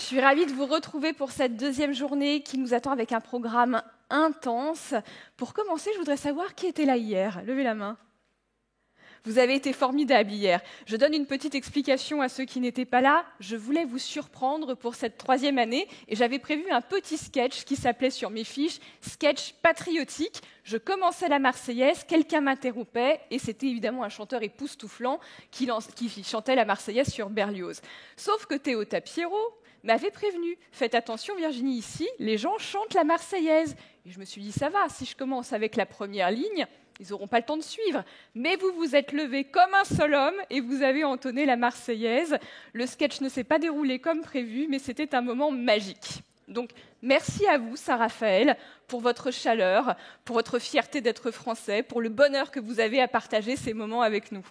suis ravie de vous retrouver pour cette deuxième journée qui nous attend avec un programme intense. Pour commencer, je voudrais savoir qui était là hier. Levez la main. Vous avez été formidables hier. Je donne une petite explication à ceux qui n'étaient pas là. Je voulais vous surprendre pour cette troisième année et j'avais prévu un petit sketch qui s'appelait sur mes fiches « Sketch patriotique ». Je commençais la Marseillaise, quelqu'un m'interrompait et c'était évidemment un chanteur époustouflant qui chantait la Marseillaise sur Berlioz. Sauf que Théo Tapiero m'avait prévenu « Faites attention Virginie, ici, les gens chantent la Marseillaise ». Et je me suis dit « Ça va, si je commence avec la première ligne », ils n'auront pas le temps de suivre. Mais vous vous êtes levé comme un seul homme et vous avez entonné la Marseillaise. Le sketch ne s'est pas déroulé comme prévu, mais c'était un moment magique. Donc, merci à vous, Saint-Raphaël, pour votre chaleur, pour votre fierté d'être français, pour le bonheur que vous avez à partager ces moments avec nous.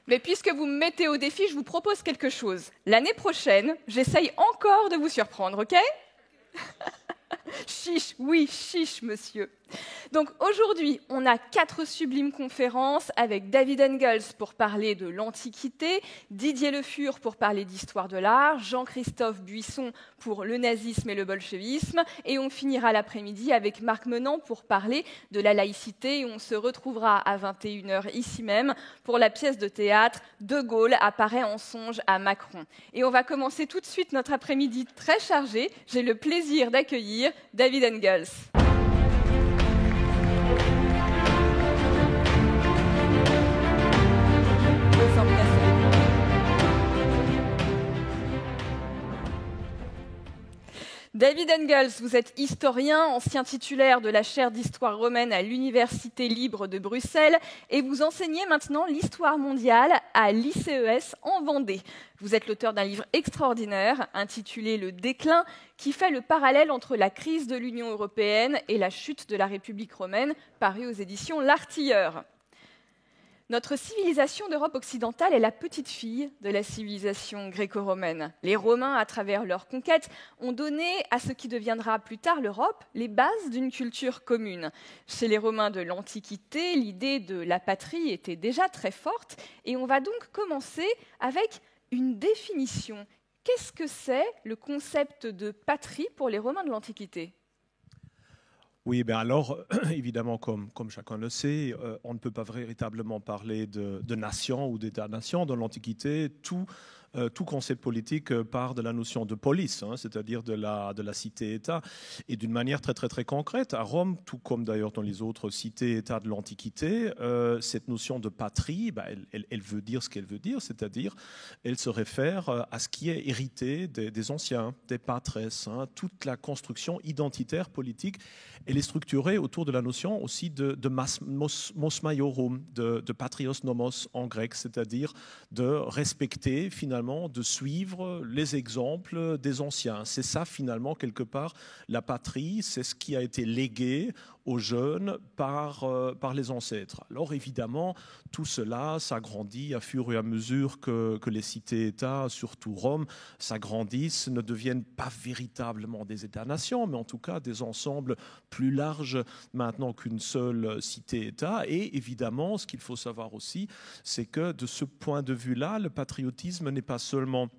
Mais puisque vous me mettez au défi, je vous propose quelque chose. L'année prochaine, j'essaye encore de vous surprendre, ok ? Chiche, oui, chiche, monsieur. Donc aujourd'hui, on a 4 sublimes conférences avec David Engels pour parler de l'Antiquité, Didier Le Fur pour parler d'histoire de l'art, Jean-Christophe Buisson pour le nazisme et le bolchevisme, et on finira l'après-midi avec Marc Menant pour parler de la laïcité, et on se retrouvera à 21h ici même pour la pièce de théâtre « De Gaulle apparaît en songe à Macron ». Et on va commencer tout de suite notre après-midi très chargé. J'ai le plaisir d'accueillir David Engels. David Engels, vous êtes historien, ancien titulaire de la chaire d'histoire romaine à l'Université libre de Bruxelles et vous enseignez maintenant l'histoire mondiale à l'ICES en Vendée. Vous êtes l'auteur d'un livre extraordinaire intitulé « Le déclin » qui fait le parallèle entre la crise de l'Union européenne et la chute de la République romaine, paru aux éditions L'Artilleur. Notre civilisation d'Europe occidentale est la petite fille de la civilisation gréco-romaine. Les Romains, à travers leurs conquêtes, ont donné à ce qui deviendra plus tard l'Europe les bases d'une culture commune. Chez les Romains de l'Antiquité, l'idée de la patrie était déjà très forte et on va donc commencer avec une définition. Qu'est-ce que c'est le concept de patrie pour les Romains de l'Antiquité ? Oui, bien alors, évidemment, comme chacun le sait, on ne peut pas véritablement parler de nation ou d'État-nation. Dans l'Antiquité, tout concept politique part de la notion de polis, c'est-à-dire de la cité-État, et d'une manière très, très, très concrète. À Rome, tout comme d'ailleurs dans les autres cités-États de l'Antiquité, cette notion de patrie, elle veut dire ce qu'elle veut dire, c'est-à-dire elle se réfère à ce qui est hérité des anciens, des patres. Toute la construction identitaire politique, elle est structurée autour de la notion aussi de mos maiorum, de patrios nomos en grec, c'est-à-dire de respecter finalement, de suivre les exemples des anciens. C'est ça finalement quelque part la patrie, c'est ce qui a été légué aux jeunes par les ancêtres. Alors évidemment, tout cela s'agrandit à fur et à mesure que les cités-États, surtout Rome, s'agrandissent, ne deviennent pas véritablement des États-nations, mais en tout cas des ensembles plus larges maintenant qu'une seule cité-État. Et évidemment, ce qu'il faut savoir aussi, c'est que de ce point de vue-là, le patriotisme n'est pas seulement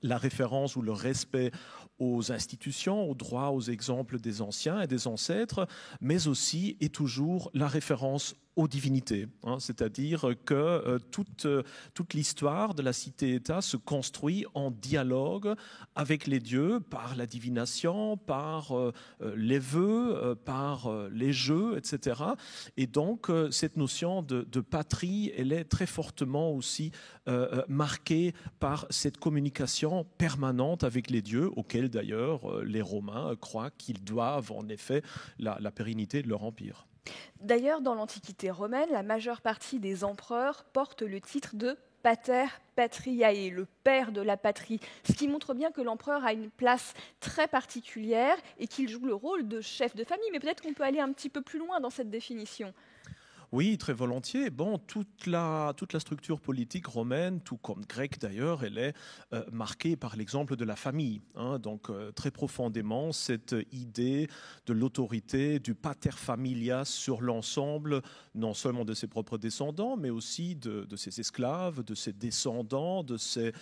la référence ou le respect aux institutions, aux droits, aux exemples des anciens et des ancêtres, mais aussi et toujours la référence aux divinités. C'est-à-dire que toute l'histoire de la cité-État se construit en dialogue avec les dieux par la divination, par les vœux, par les jeux, etc. Et donc, cette notion de patrie, elle est très fortement aussi marquée par cette communication permanente avec les dieux, auxquels d'ailleurs les Romains croient qu'ils doivent en effet la pérennité de leur empire. D'ailleurs, dans l'Antiquité romaine, la majeure partie des empereurs portent le titre de pater patriae, le père de la patrie, ce qui montre bien que l'empereur a une place très particulière et qu'il joue le rôle de chef de famille. Mais peut-être qu'on peut aller un petit peu plus loin dans cette définition. Oui, très volontiers. Bon, toute la structure politique romaine, tout comme grecque d'ailleurs, elle est marquée par l'exemple de la famille. Hein. Donc, très profondément, cette idée de l'autorité, du pater familias sur l'ensemble, non seulement de ses propres descendants, mais aussi de ses esclaves, de ses descendants, de ses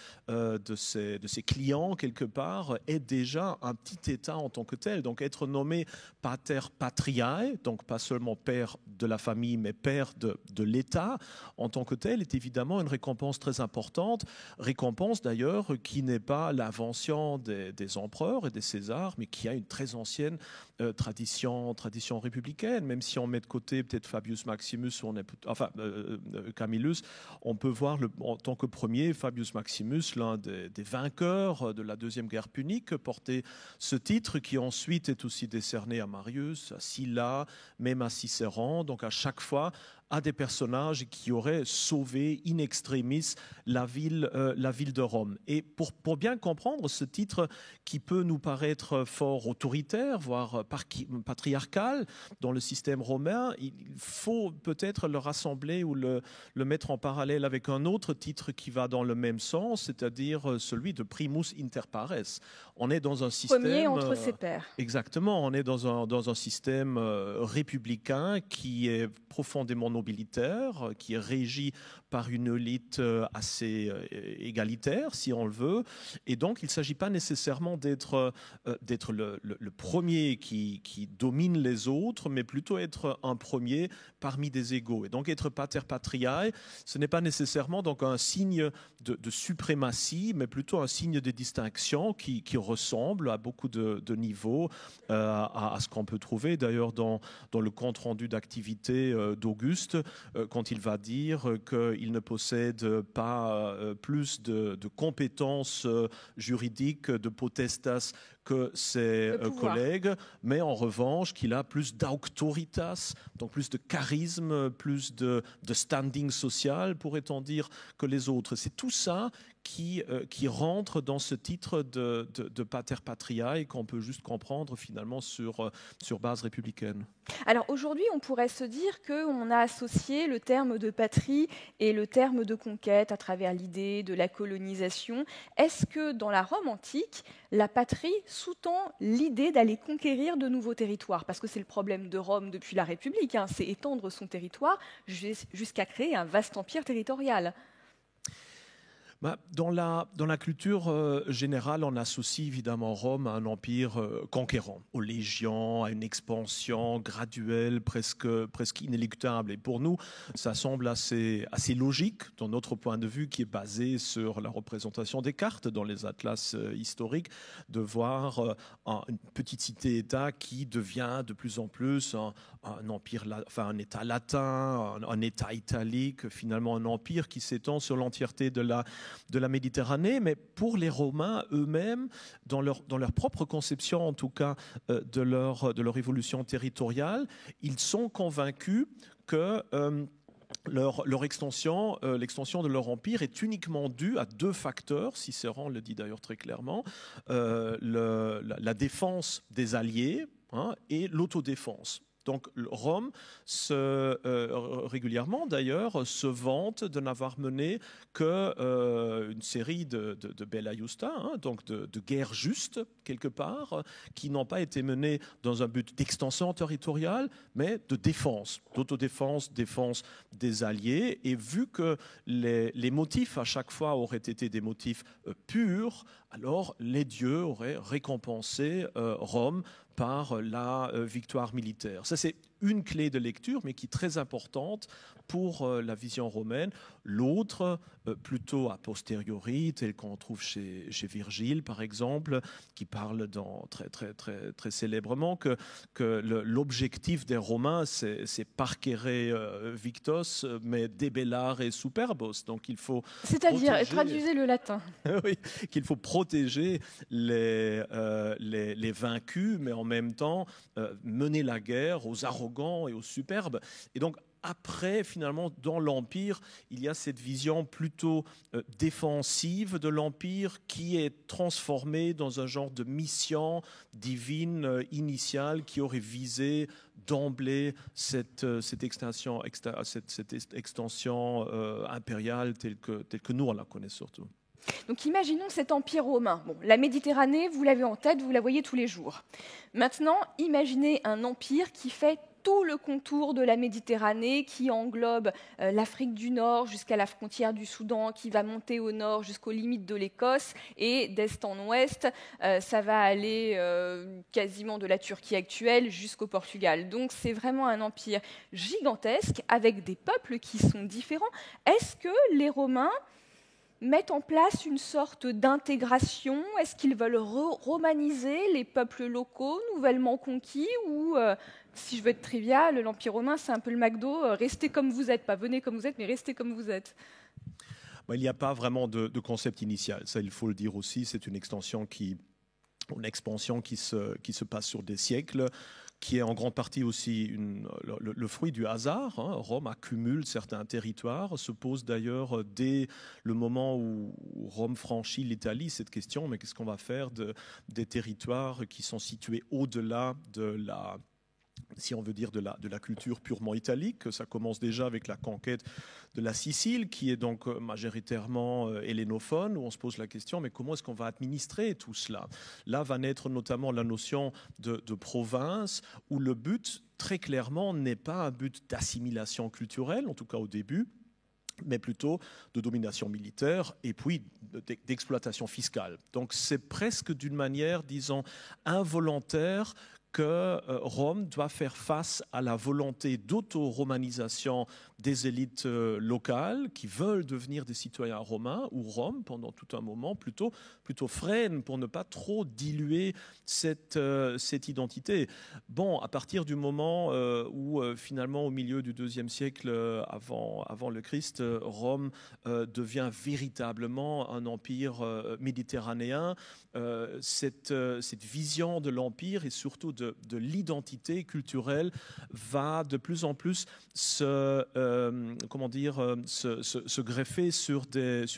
clients, quelque part, est déjà un petit État en tant que tel. Donc, être nommé pater patriae, donc pas seulement père de la famille, mais père de l'État en tant que tel, est évidemment une récompense très importante, récompense d'ailleurs qui n'est pas l'invention des empereurs et des Césars, mais qui a une très ancienne tradition républicaine. Même si on met de côté peut-être Fabius Maximus, Camillus, on peut voir en tant que premier Fabius Maximus, l'un des vainqueurs de la Deuxième Guerre punique, porter ce titre qui ensuite est aussi décerné à Marius, à Sylla, même à Cicéron, donc à chaque fois à des personnages qui auraient sauvé in extremis la ville de Rome. Et pour bien comprendre ce titre qui peut nous paraître fort autoritaire, voire patriarcal dans le système romain, il faut peut-être le rassembler ou le mettre en parallèle avec un autre titre qui va dans le même sens, c'est-à-dire celui de primus inter pares. On est dans un système... Premier entre ses pairs. Exactement, on est dans un système républicain qui est profondément nobilitaire, qui est régi par une élite assez égalitaire, si on le veut. Et donc, il ne s'agit pas nécessairement d'être le premier qui domine les autres, mais plutôt être un premier parmi des égaux. Et donc, être pater patriae, ce n'est pas nécessairement donc un signe de suprématie, mais plutôt un signe de distinction qui ressemble à beaucoup de niveaux à ce qu'on peut trouver d'ailleurs dans le compte-rendu d'activité d'Auguste, quand il va dire qu'il ne possède pas plus de compétences juridiques, de potestas que ses collègues, mais en revanche qu'il a plus d'auctoritas, donc plus de charisme, plus de standing social, pourrait-on dire, que les autres. C'est tout ça qui rentre dans ce titre de pater patriae qu'on peut juste comprendre finalement sur base républicaine. Alors aujourd'hui, on pourrait se dire qu'on a associé le terme de patrie et le terme de conquête à travers l'idée de la colonisation. Est-ce que dans la Rome antique, la patrie sous-tend l'idée d'aller conquérir de nouveaux territoires? Parce que c'est le problème de Rome depuis la République, hein, c'est étendre son territoire jusqu'à créer un vaste empire territorial. Dans la culture générale, on associe évidemment Rome à un empire conquérant, aux légions, à une expansion graduelle, presque inéluctable. Et pour nous, ça semble assez logique, dans notre point de vue, qui est basé sur la représentation des cartes dans les atlas historiques, de voir une petite cité-État qui devient de plus en plus un empire, enfin un État latin, un État italique, finalement un empire qui s'étend sur l'entièreté de la Méditerranée, mais pour les Romains eux-mêmes, dans leur propre conception en tout cas de leur évolution territoriale, ils sont convaincus que leur extension, l'extension de leur empire est uniquement due à deux facteurs, Cicéron le dit d'ailleurs très clairement, la défense des alliés, hein, et l'autodéfense. Donc Rome, régulièrement d'ailleurs, se vante de n'avoir mené qu'une série de bella justa, hein, donc de guerres justes, quelque part, qui n'ont pas été menées dans un but d'extension territoriale, mais de défense, d'autodéfense, défense des alliés. Et vu que les motifs à chaque fois auraient été des motifs purs, alors les dieux auraient récompensé Rome par la victoire militaire. Ça, c'est une clé de lecture, mais qui est très importante pour la vision romaine. L'autre, plutôt a posteriori, tel qu'on trouve chez Virgile, par exemple, qui parle très célèbrement que l'objectif des Romains, c'est parcere victos, mais debellare superbos. Donc il faut... C'est-à-dire, traduisez le latin. Oui, qu'il faut protéger les vaincus, mais en même temps mener la guerre aux arrogants et aux superbes. Et donc, après, finalement, dans l'Empire, il y a cette vision plutôt défensive de l'Empire qui est transformée dans un genre de mission divine initiale qui aurait visé d'emblée cette extension impériale telle que nous, on la connaît surtout. Donc imaginons cet empire romain. Bon, la Méditerranée, vous l'avez en tête, vous la voyez tous les jours. Maintenant, imaginez un empire qui fait tout le contour de la Méditerranée, qui englobe l'Afrique du Nord jusqu'à la frontière du Soudan, qui va monter au nord jusqu'aux limites de l'Écosse, et d'est en ouest, ça va aller quasiment de la Turquie actuelle jusqu'au Portugal. Donc c'est vraiment un empire gigantesque, avec des peuples qui sont différents. Est-ce que les Romains mettent en place une sorte d'intégration? Est-ce qu'ils veulent romaniser les peuples locaux nouvellement conquis? Ou, si je veux être trivial, l'Empire romain, c'est un peu le McDo, restez comme vous êtes, pas venez comme vous êtes, mais restez comme vous êtes. Il n'y a pas vraiment de concept initial, ça il faut le dire aussi, c'est une expansion qui se passe sur des siècles, qui est en grande partie aussi le fruit du hasard. Rome accumule certains territoires, se pose d'ailleurs dès le moment où Rome franchit l'Italie cette question, mais qu'est-ce qu'on va faire des territoires qui sont situés au-delà de la... si on veut dire de la culture purement italique. Ça commence déjà avec la conquête de la Sicile, qui est donc majoritairement hellénophone, où on se pose la question, mais comment est-ce qu'on va administrer tout cela? Là va naître notamment la notion de province, où le but, très clairement, n'est pas un but d'assimilation culturelle, en tout cas au début, mais plutôt de domination militaire et puis d'exploitation fiscale. Donc c'est presque d'une manière, disons, involontaire, que Rome doit faire face à la volonté d'auto-romanisation des élites locales qui veulent devenir des citoyens romains, ou Rome, pendant tout un moment, plutôt freine pour ne pas trop diluer cette identité. Bon, à partir du moment où finalement, au milieu du IIe siècle avant le Christ, Rome devient véritablement un empire méditerranéen, cette vision de l'empire et surtout de l'identité culturelle va de plus en plus se greffer sur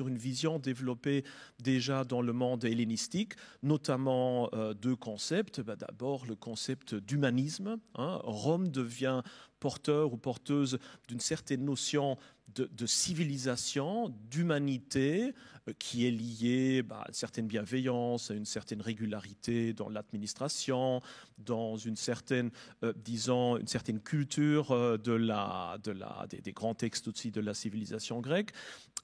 une vision développée déjà dans le monde hellénistique, notamment deux concepts. D'abord, le concept d'humanisme. Rome devient porteur ou porteuse d'une certaine notion de civilisation, d'humanité, qui est liée à une certaine bienveillance, à une certaine régularité dans l'administration, dans une certaine, une certaine culture des grands textes aussi de la civilisation grecque,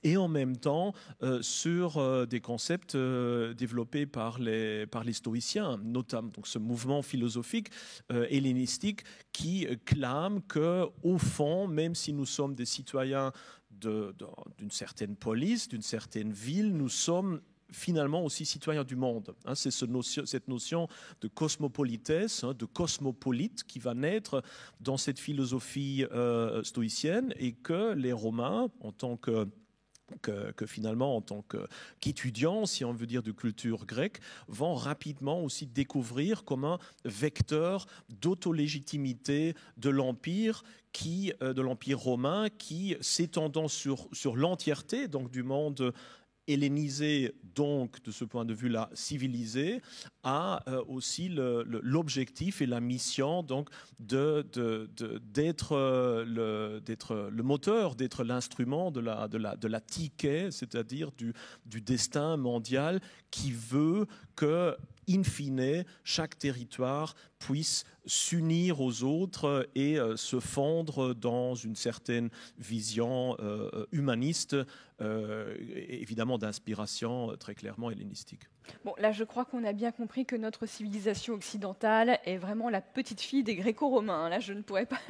et en même temps sur des concepts développés par les stoïciens, notamment donc ce mouvement philosophique hellénistique qui clame que, au fond, même si nous sommes des citoyens d'une certaine police, d'une certaine ville, nous sommes finalement aussi citoyens du monde. C'est cette notion de cosmopolitesse, de cosmopolite qui va naître dans cette philosophie stoïcienne, et que les Romains, en tant qu'étudiants, si on veut dire, de culture grecque, vont rapidement aussi découvrir comme un vecteur d'autolégitimité de l'Empire romain, qui, s'étendant sur l'entièreté donc du monde hellénisé, donc de ce point de vue-là civilisé, a aussi l'objectif et la mission donc d'être le moteur, d'être l'instrument de la psyché, c'est-à-dire du destin mondial, qui veut que, in fine, chaque territoire puisse s'unir aux autres et se fondre dans une certaine vision humaniste, évidemment d'inspiration très clairement hellénistique. Bon, là, je crois qu'on a bien compris que notre civilisation occidentale est vraiment la petite fille des Gréco-Romains. Là, je ne pourrais pas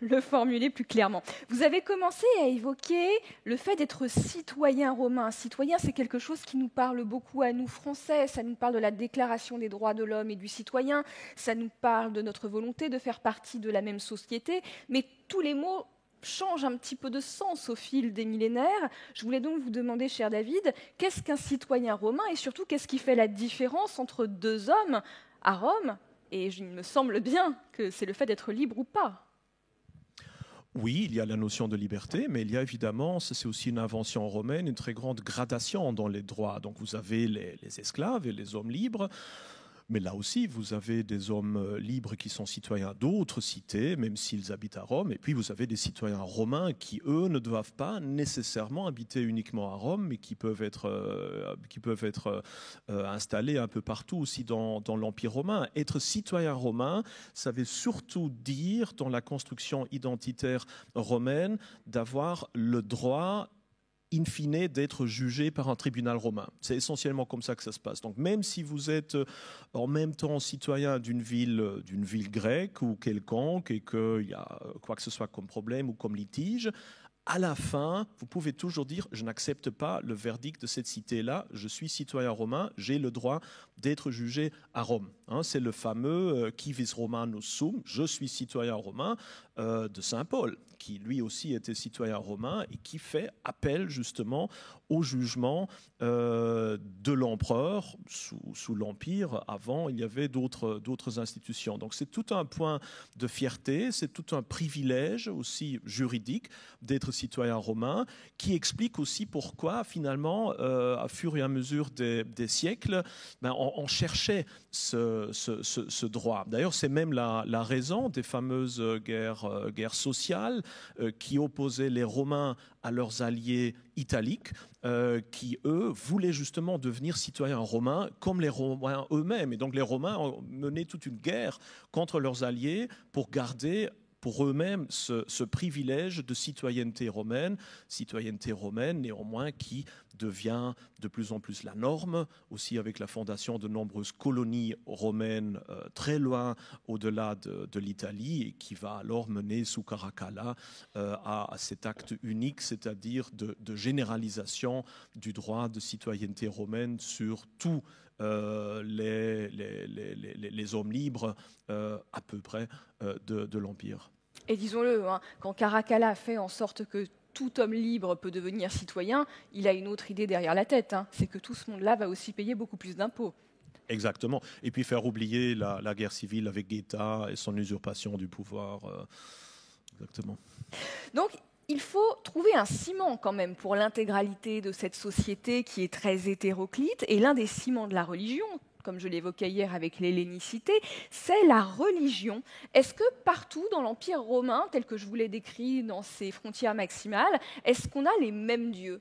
le formuler plus clairement. Vous avez commencé à évoquer le fait d'être citoyen romain. Citoyen, c'est quelque chose qui nous parle beaucoup à nous, Français. Ça nous parle de la Déclaration des droits de l'homme et du citoyen. Ça nous parle de notre volonté de faire partie de la même société. Mais tous les mots change un petit peu de sens au fil des millénaires. Je voulais donc vous demander, cher David, qu'est-ce qu'un citoyen romain, et surtout qu'est-ce qui fait la différence entre deux hommes à Rome, et il me semble bien que c'est le fait d'être libre ou pas. Oui, il y a la notion de liberté, mais il y a évidemment, c'est aussi une invention romaine, une très grande gradation dans les droits. Donc vous avez les esclaves et les hommes libres. Mais là aussi, vous avez des hommes libres qui sont citoyens d'autres cités, même s'ils habitent à Rome. Et puis, vous avez des citoyens romains qui, eux, ne doivent pas nécessairement habiter uniquement à Rome, mais qui peuvent être installés un peu partout aussi dans l'Empire romain. Être citoyen romain, ça veut surtout dire, dans la construction identitaire romaine, d'avoir le droit in fine d'être jugé par un tribunal romain. C'est essentiellement comme ça que ça se passe. Donc même si vous êtes en même temps citoyen d'une ville grecque ou quelconque et qu'il y a quoi que ce soit comme problème ou comme litige, à la fin, vous pouvez toujours dire « je n'accepte pas le verdict de cette cité-là, je suis citoyen romain, j'ai le droit d'être jugé à Rome ». C'est le fameux « qui vis Romanus sum », je suis citoyen romain de Saint Paul, qui lui aussi était citoyen romain et qui fait appel justement au jugement de l'empereur sous l'Empire. Avant, il y avait d'autres institutions. Donc c'est tout un point de fierté, c'est tout un privilège aussi juridique d'être citoyen romain, qui explique aussi pourquoi finalement, à fur et à mesure des siècles, on cherchait ce droit. D'ailleurs, c'est même la raison des fameuses guerres sociales qui opposaient les Romains à leurs alliés italiques, qui, eux, voulaient justement devenir citoyens romains comme les Romains eux-mêmes. Et donc les Romains ont mené toute une guerre contre leurs alliés pour garder pour eux-mêmes ce privilège de citoyenneté romaine néanmoins qui devient de plus en plus la norme, aussi avec la fondation de nombreuses colonies romaines très loin au-delà de l'Italie, et qui va alors mener sous Caracalla à cet acte unique, c'est-à-dire de généralisation du droit de citoyenneté romaine sur tous les hommes libres à peu près de l'Empire. Et disons-le, quand Caracalla fait en sorte que tout homme libre peut devenir citoyen, il a une autre idée derrière la tête, c'est que tout ce monde-là va aussi payer beaucoup plus d'impôts. Exactement. Et puis faire oublier la guerre civile avec Geta et son usurpation du pouvoir. Exactement. Donc, il faut trouver un ciment quand même pour l'intégralité de cette société qui est très hétéroclite. Et l'un des ciments de la religion, comme je l'évoquais hier avec l'hellénicité, c'est la religion. Est-ce que partout dans l'Empire romain, tel que je vous l'ai décrit dans ses frontières maximales, est-ce qu'on a les mêmes dieux ?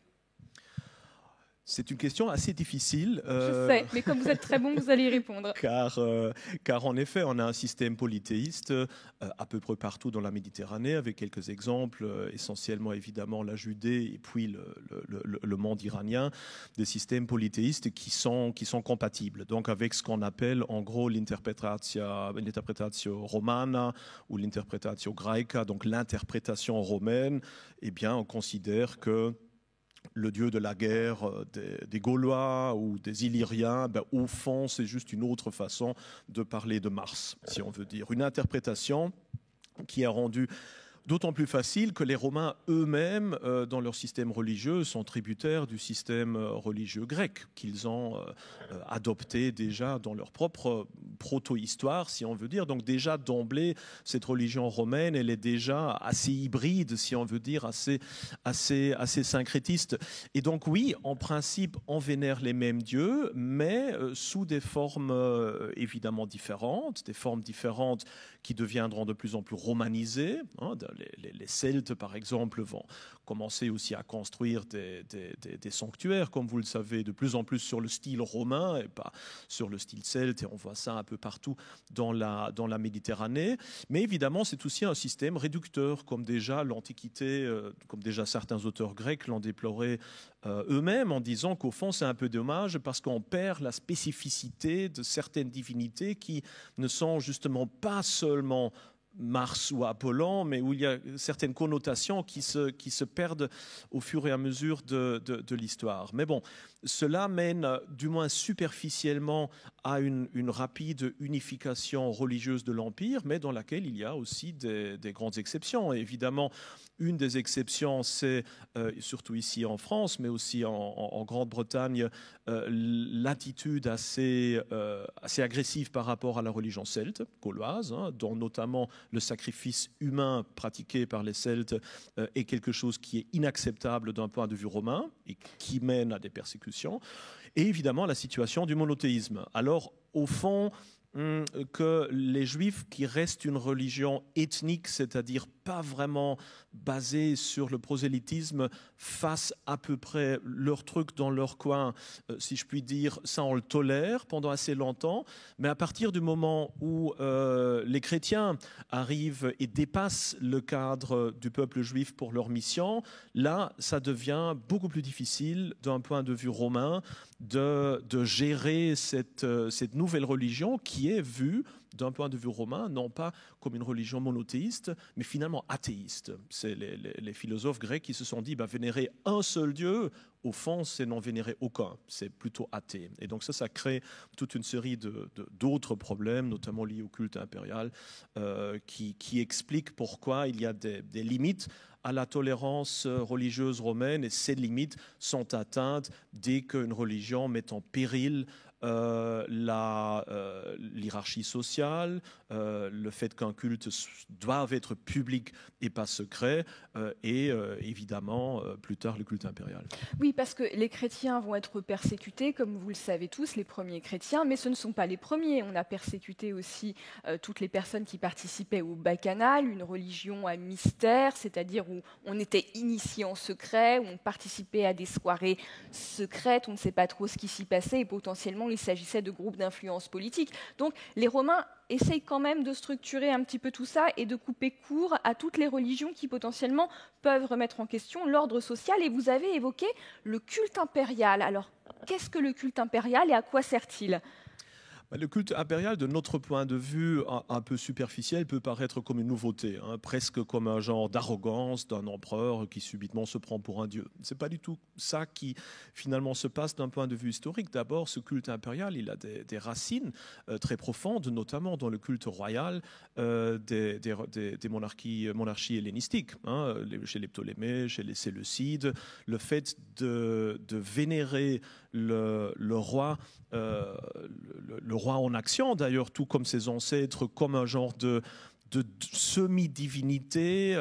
C'est une question assez difficile. Je sais, mais comme vous êtes très bon, vous allez y répondre. Car en effet, on a un système polythéiste à peu près partout dans la Méditerranée, avec quelques exemples, essentiellement évidemment la Judée et puis le monde iranien, des systèmes polythéistes qui sont compatibles. Donc avec ce qu'on appelle en gros l'interpretatio romana ou l'interpretatio graeca, donc l'interprétation romaine, eh bien on considère que le dieu de la guerre des Gaulois ou des Illyriens, au fond, c'est juste une autre façon de parler de Mars, si on veut dire. Une interprétation qui est rendue d'autant plus facile que les Romains eux-mêmes, dans leur système religieux, sont tributaires du système religieux grec qu'ils ont adopté déjà dans leur propre proto-histoire, si on veut dire. Donc déjà d'emblée, cette religion romaine, elle est déjà assez hybride, si on veut dire, assez syncrétiste. Et donc oui, en principe, on vénère les mêmes dieux, mais sous des formes évidemment différentes, qui deviendront de plus en plus romanisées. Les Celtes, par exemple, vont commencer aussi à construire des sanctuaires, comme vous le savez, de plus en plus sur le style romain et pas sur le style celte, et on voit ça un peu partout dans la Méditerranée. Mais évidemment, c'est aussi un système réducteur, comme déjà l'Antiquité, comme déjà certains auteurs grecs l'ont déploré eux-mêmes, en disant qu'au fond, c'est un peu dommage parce qu'on perd la spécificité de certaines divinités qui ne sont justement pas seulement Mars ou Apollon, mais où il y a certaines connotations qui se perdent au fur et à mesure de l'histoire. Mais bon, cela mène du moins superficiellement à une rapide unification religieuse de l'Empire, mais dans laquelle il y a aussi des grandes exceptions. Et évidemment, une des exceptions, c'est, surtout ici en France, mais aussi en Grande-Bretagne, l'attitude assez agressive par rapport à la religion celte, gauloise, dont notamment le sacrifice humain pratiqué par les Celtes est quelque chose qui est inacceptable d'un point de vue romain et qui mène à des persécutions. Et évidemment, la situation du monothéisme. Alors, au fond, que les Juifs, qui restent une religion ethnique, c'est-à-dire pas vraiment basée sur le prosélytisme, fassent à peu près leur truc dans leur coin, si je puis dire, ça on le tolère pendant assez longtemps, mais à partir du moment où les chrétiens arrivent et dépassent le cadre du peuple juif pour leur mission, là, ça devient beaucoup plus difficile d'un point de vue romain de gérer cette nouvelle religion qui est vue d'un point de vue romain, non pas comme une religion monothéiste, mais finalement athéiste. C'est les philosophes grecs qui se sont dit, vénérer un seul Dieu, au fond, c'est n'en vénérer aucun. C'est plutôt athée. Et donc ça crée toute une série d'autres problèmes, notamment liés au culte impérial, qui expliquent pourquoi il y a des limites à la tolérance religieuse romaine, et ces limites sont atteintes dès qu'une religion met en péril l'hierarchie sociale, le fait qu'un culte doive être public et pas secret, et évidemment plus tard le culte impérial. Oui, parce que les chrétiens vont être persécutés, comme vous le savez tous, les premiers chrétiens, mais ce ne sont pas les premiers. On a persécuté aussi toutes les personnes qui participaient au bacchanal, une religion à mystère, c'est-à-dire où on était initié en secret, où on participait à des soirées secrètes, on ne sait pas trop ce qui s'y passait, et potentiellement il s'agissait de groupes d'influence politique. Donc les Romains essayent quand même de structurer un petit peu tout ça et de couper court à toutes les religions qui potentiellement peuvent remettre en question l'ordre social. Et vous avez évoqué le culte impérial. Alors, qu'est-ce que le culte impérial et à quoi sert-il ? Le culte impérial, de notre point de vue un peu superficiel, peut paraître comme une nouveauté, presque comme un genre d'arrogance d'un empereur qui subitement se prend pour un dieu. Ce n'est pas du tout ça qui finalement se passe d'un point de vue historique. D'abord, ce culte impérial, il a des racines très profondes, notamment dans le culte royal des monarchies hellénistiques, chez les Ptolémées, chez les Séleucides. Le fait de vénérer le roi, le roi en action d'ailleurs, tout comme ses ancêtres, comme un genre de semi-divinité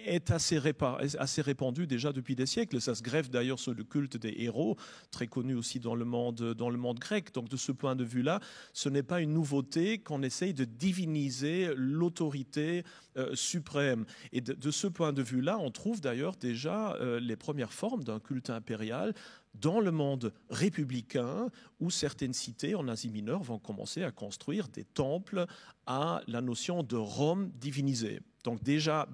est assez répandu déjà depuis des siècles. Ça se greffe d'ailleurs sur le culte des héros, très connu aussi dans le monde grec. Donc de ce point de vue-là, ce n'est pas une nouveauté qu'on essaye de diviniser l'autorité suprême. Et de ce point de vue-là, on trouve d'ailleurs déjà les premières formes d'un culte impérial dans le monde républicain, où certaines cités en Asie mineure vont commencer à construire des temples à la notion de Rome divinisée. Donc déjà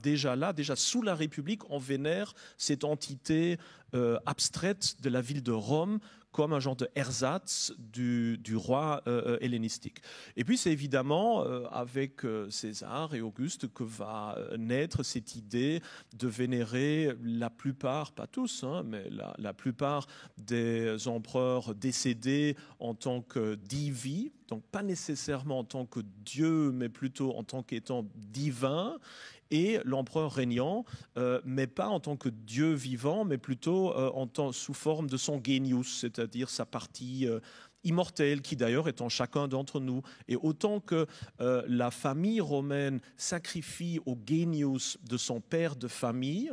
sous la République, on vénère cette entité abstraite de la ville de Rome comme un genre de ersatz du roi hellénistique. Et puis c'est évidemment avec César et Auguste que va naître cette idée de vénérer la plupart, pas tous, mais la plupart des empereurs décédés en tant que divi, donc pas nécessairement en tant que Dieu, mais plutôt en tant qu'étant divin, et l'empereur régnant, mais pas en tant que Dieu vivant, mais plutôt sous forme de son genius, c'est-à-dire sa partie immortelle, qui d'ailleurs est en chacun d'entre nous. Et autant que la famille romaine sacrifie au genius de son père de famille,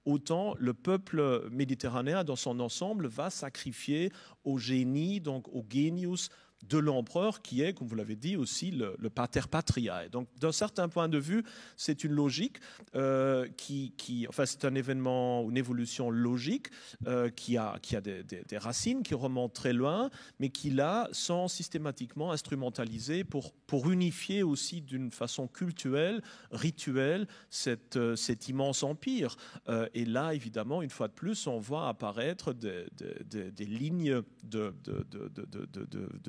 autant le peuple méditerranéen dans son ensemble va sacrifier au génie, donc au genius de l'empereur, qui est, comme vous l'avez dit, aussi le pater patriae. Donc, d'un certain point de vue, c'est une logique c'est un événement, une évolution logique qui a des racines qui remontent très loin, mais qui là sont systématiquement instrumentalisées pour unifier aussi d'une façon cultuelle, rituelle, cet immense empire. Et là, évidemment, une fois de plus, on voit apparaître des lignes de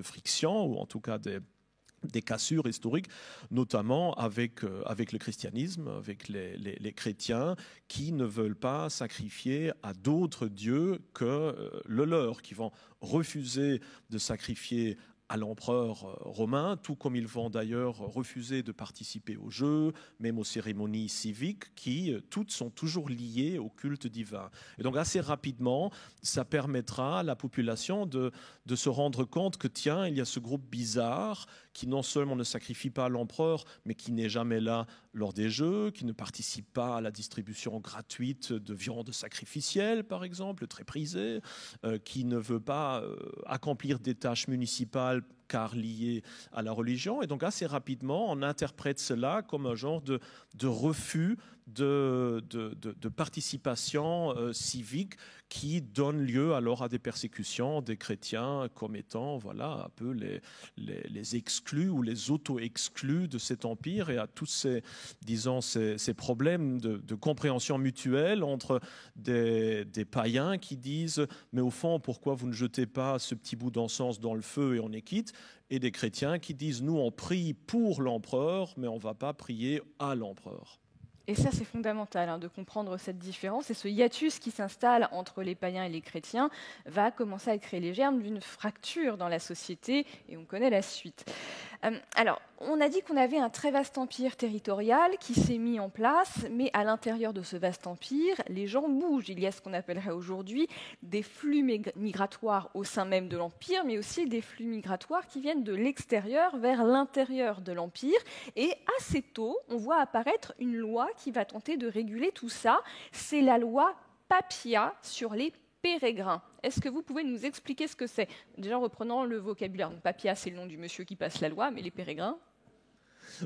friction, ou en tout cas des cassures historiques, notamment avec le christianisme, avec les chrétiens qui ne veulent pas sacrifier à d'autres dieux que le leur, qui vont refuser de sacrifier à l'empereur romain, tout comme ils vont d'ailleurs refuser de participer aux jeux, même aux cérémonies civiques, qui toutes sont toujours liées au culte divin. Et donc assez rapidement, ça permettra à la population de se rendre compte que tiens, il y a ce groupe bizarre qui non seulement ne sacrifie pas l'empereur, mais qui n'est jamais là lors des jeux, qui ne participe pas à la distribution gratuite de viande sacrificielle, par exemple, très prisée, qui ne veut pas accomplir des tâches municipales car liées à la religion. Et donc assez rapidement, on interprète cela comme un genre de refus de participation civique qui donne lieu alors à des persécutions des chrétiens comme étant voilà, un peu les exclus ou les auto-exclus de cet empire et à tous ces, disons, ces problèmes de compréhension mutuelle entre des païens qui disent « mais au fond, pourquoi vous ne jetez pas ce petit bout d'encens dans le feu et on est quitte ?» et des chrétiens qui disent « nous, on prie pour l'empereur, mais on ne va pas prier à l'empereur ». Et ça, c'est fondamental de comprendre cette différence. Et ce hiatus qui s'installe entre les païens et les chrétiens va commencer à créer les germes d'une fracture dans la société, et on connaît la suite. Alors, on a dit qu'on avait un très vaste empire territorial qui s'est mis en place, mais à l'intérieur de ce vaste empire, les gens bougent. Il y a ce qu'on appellerait aujourd'hui des flux migratoires au sein même de l'empire, mais aussi des flux migratoires qui viennent de l'extérieur vers l'intérieur de l'empire. Et assez tôt, on voit apparaître une loi qui va tenter de réguler tout ça. C'est la loi Papia sur les pérégrins. Est-ce que vous pouvez nous expliquer ce que c'est? Déjà en reprenant le vocabulaire. Donc, Papia, c'est le nom du monsieur qui passe la loi, mais les pérégrins?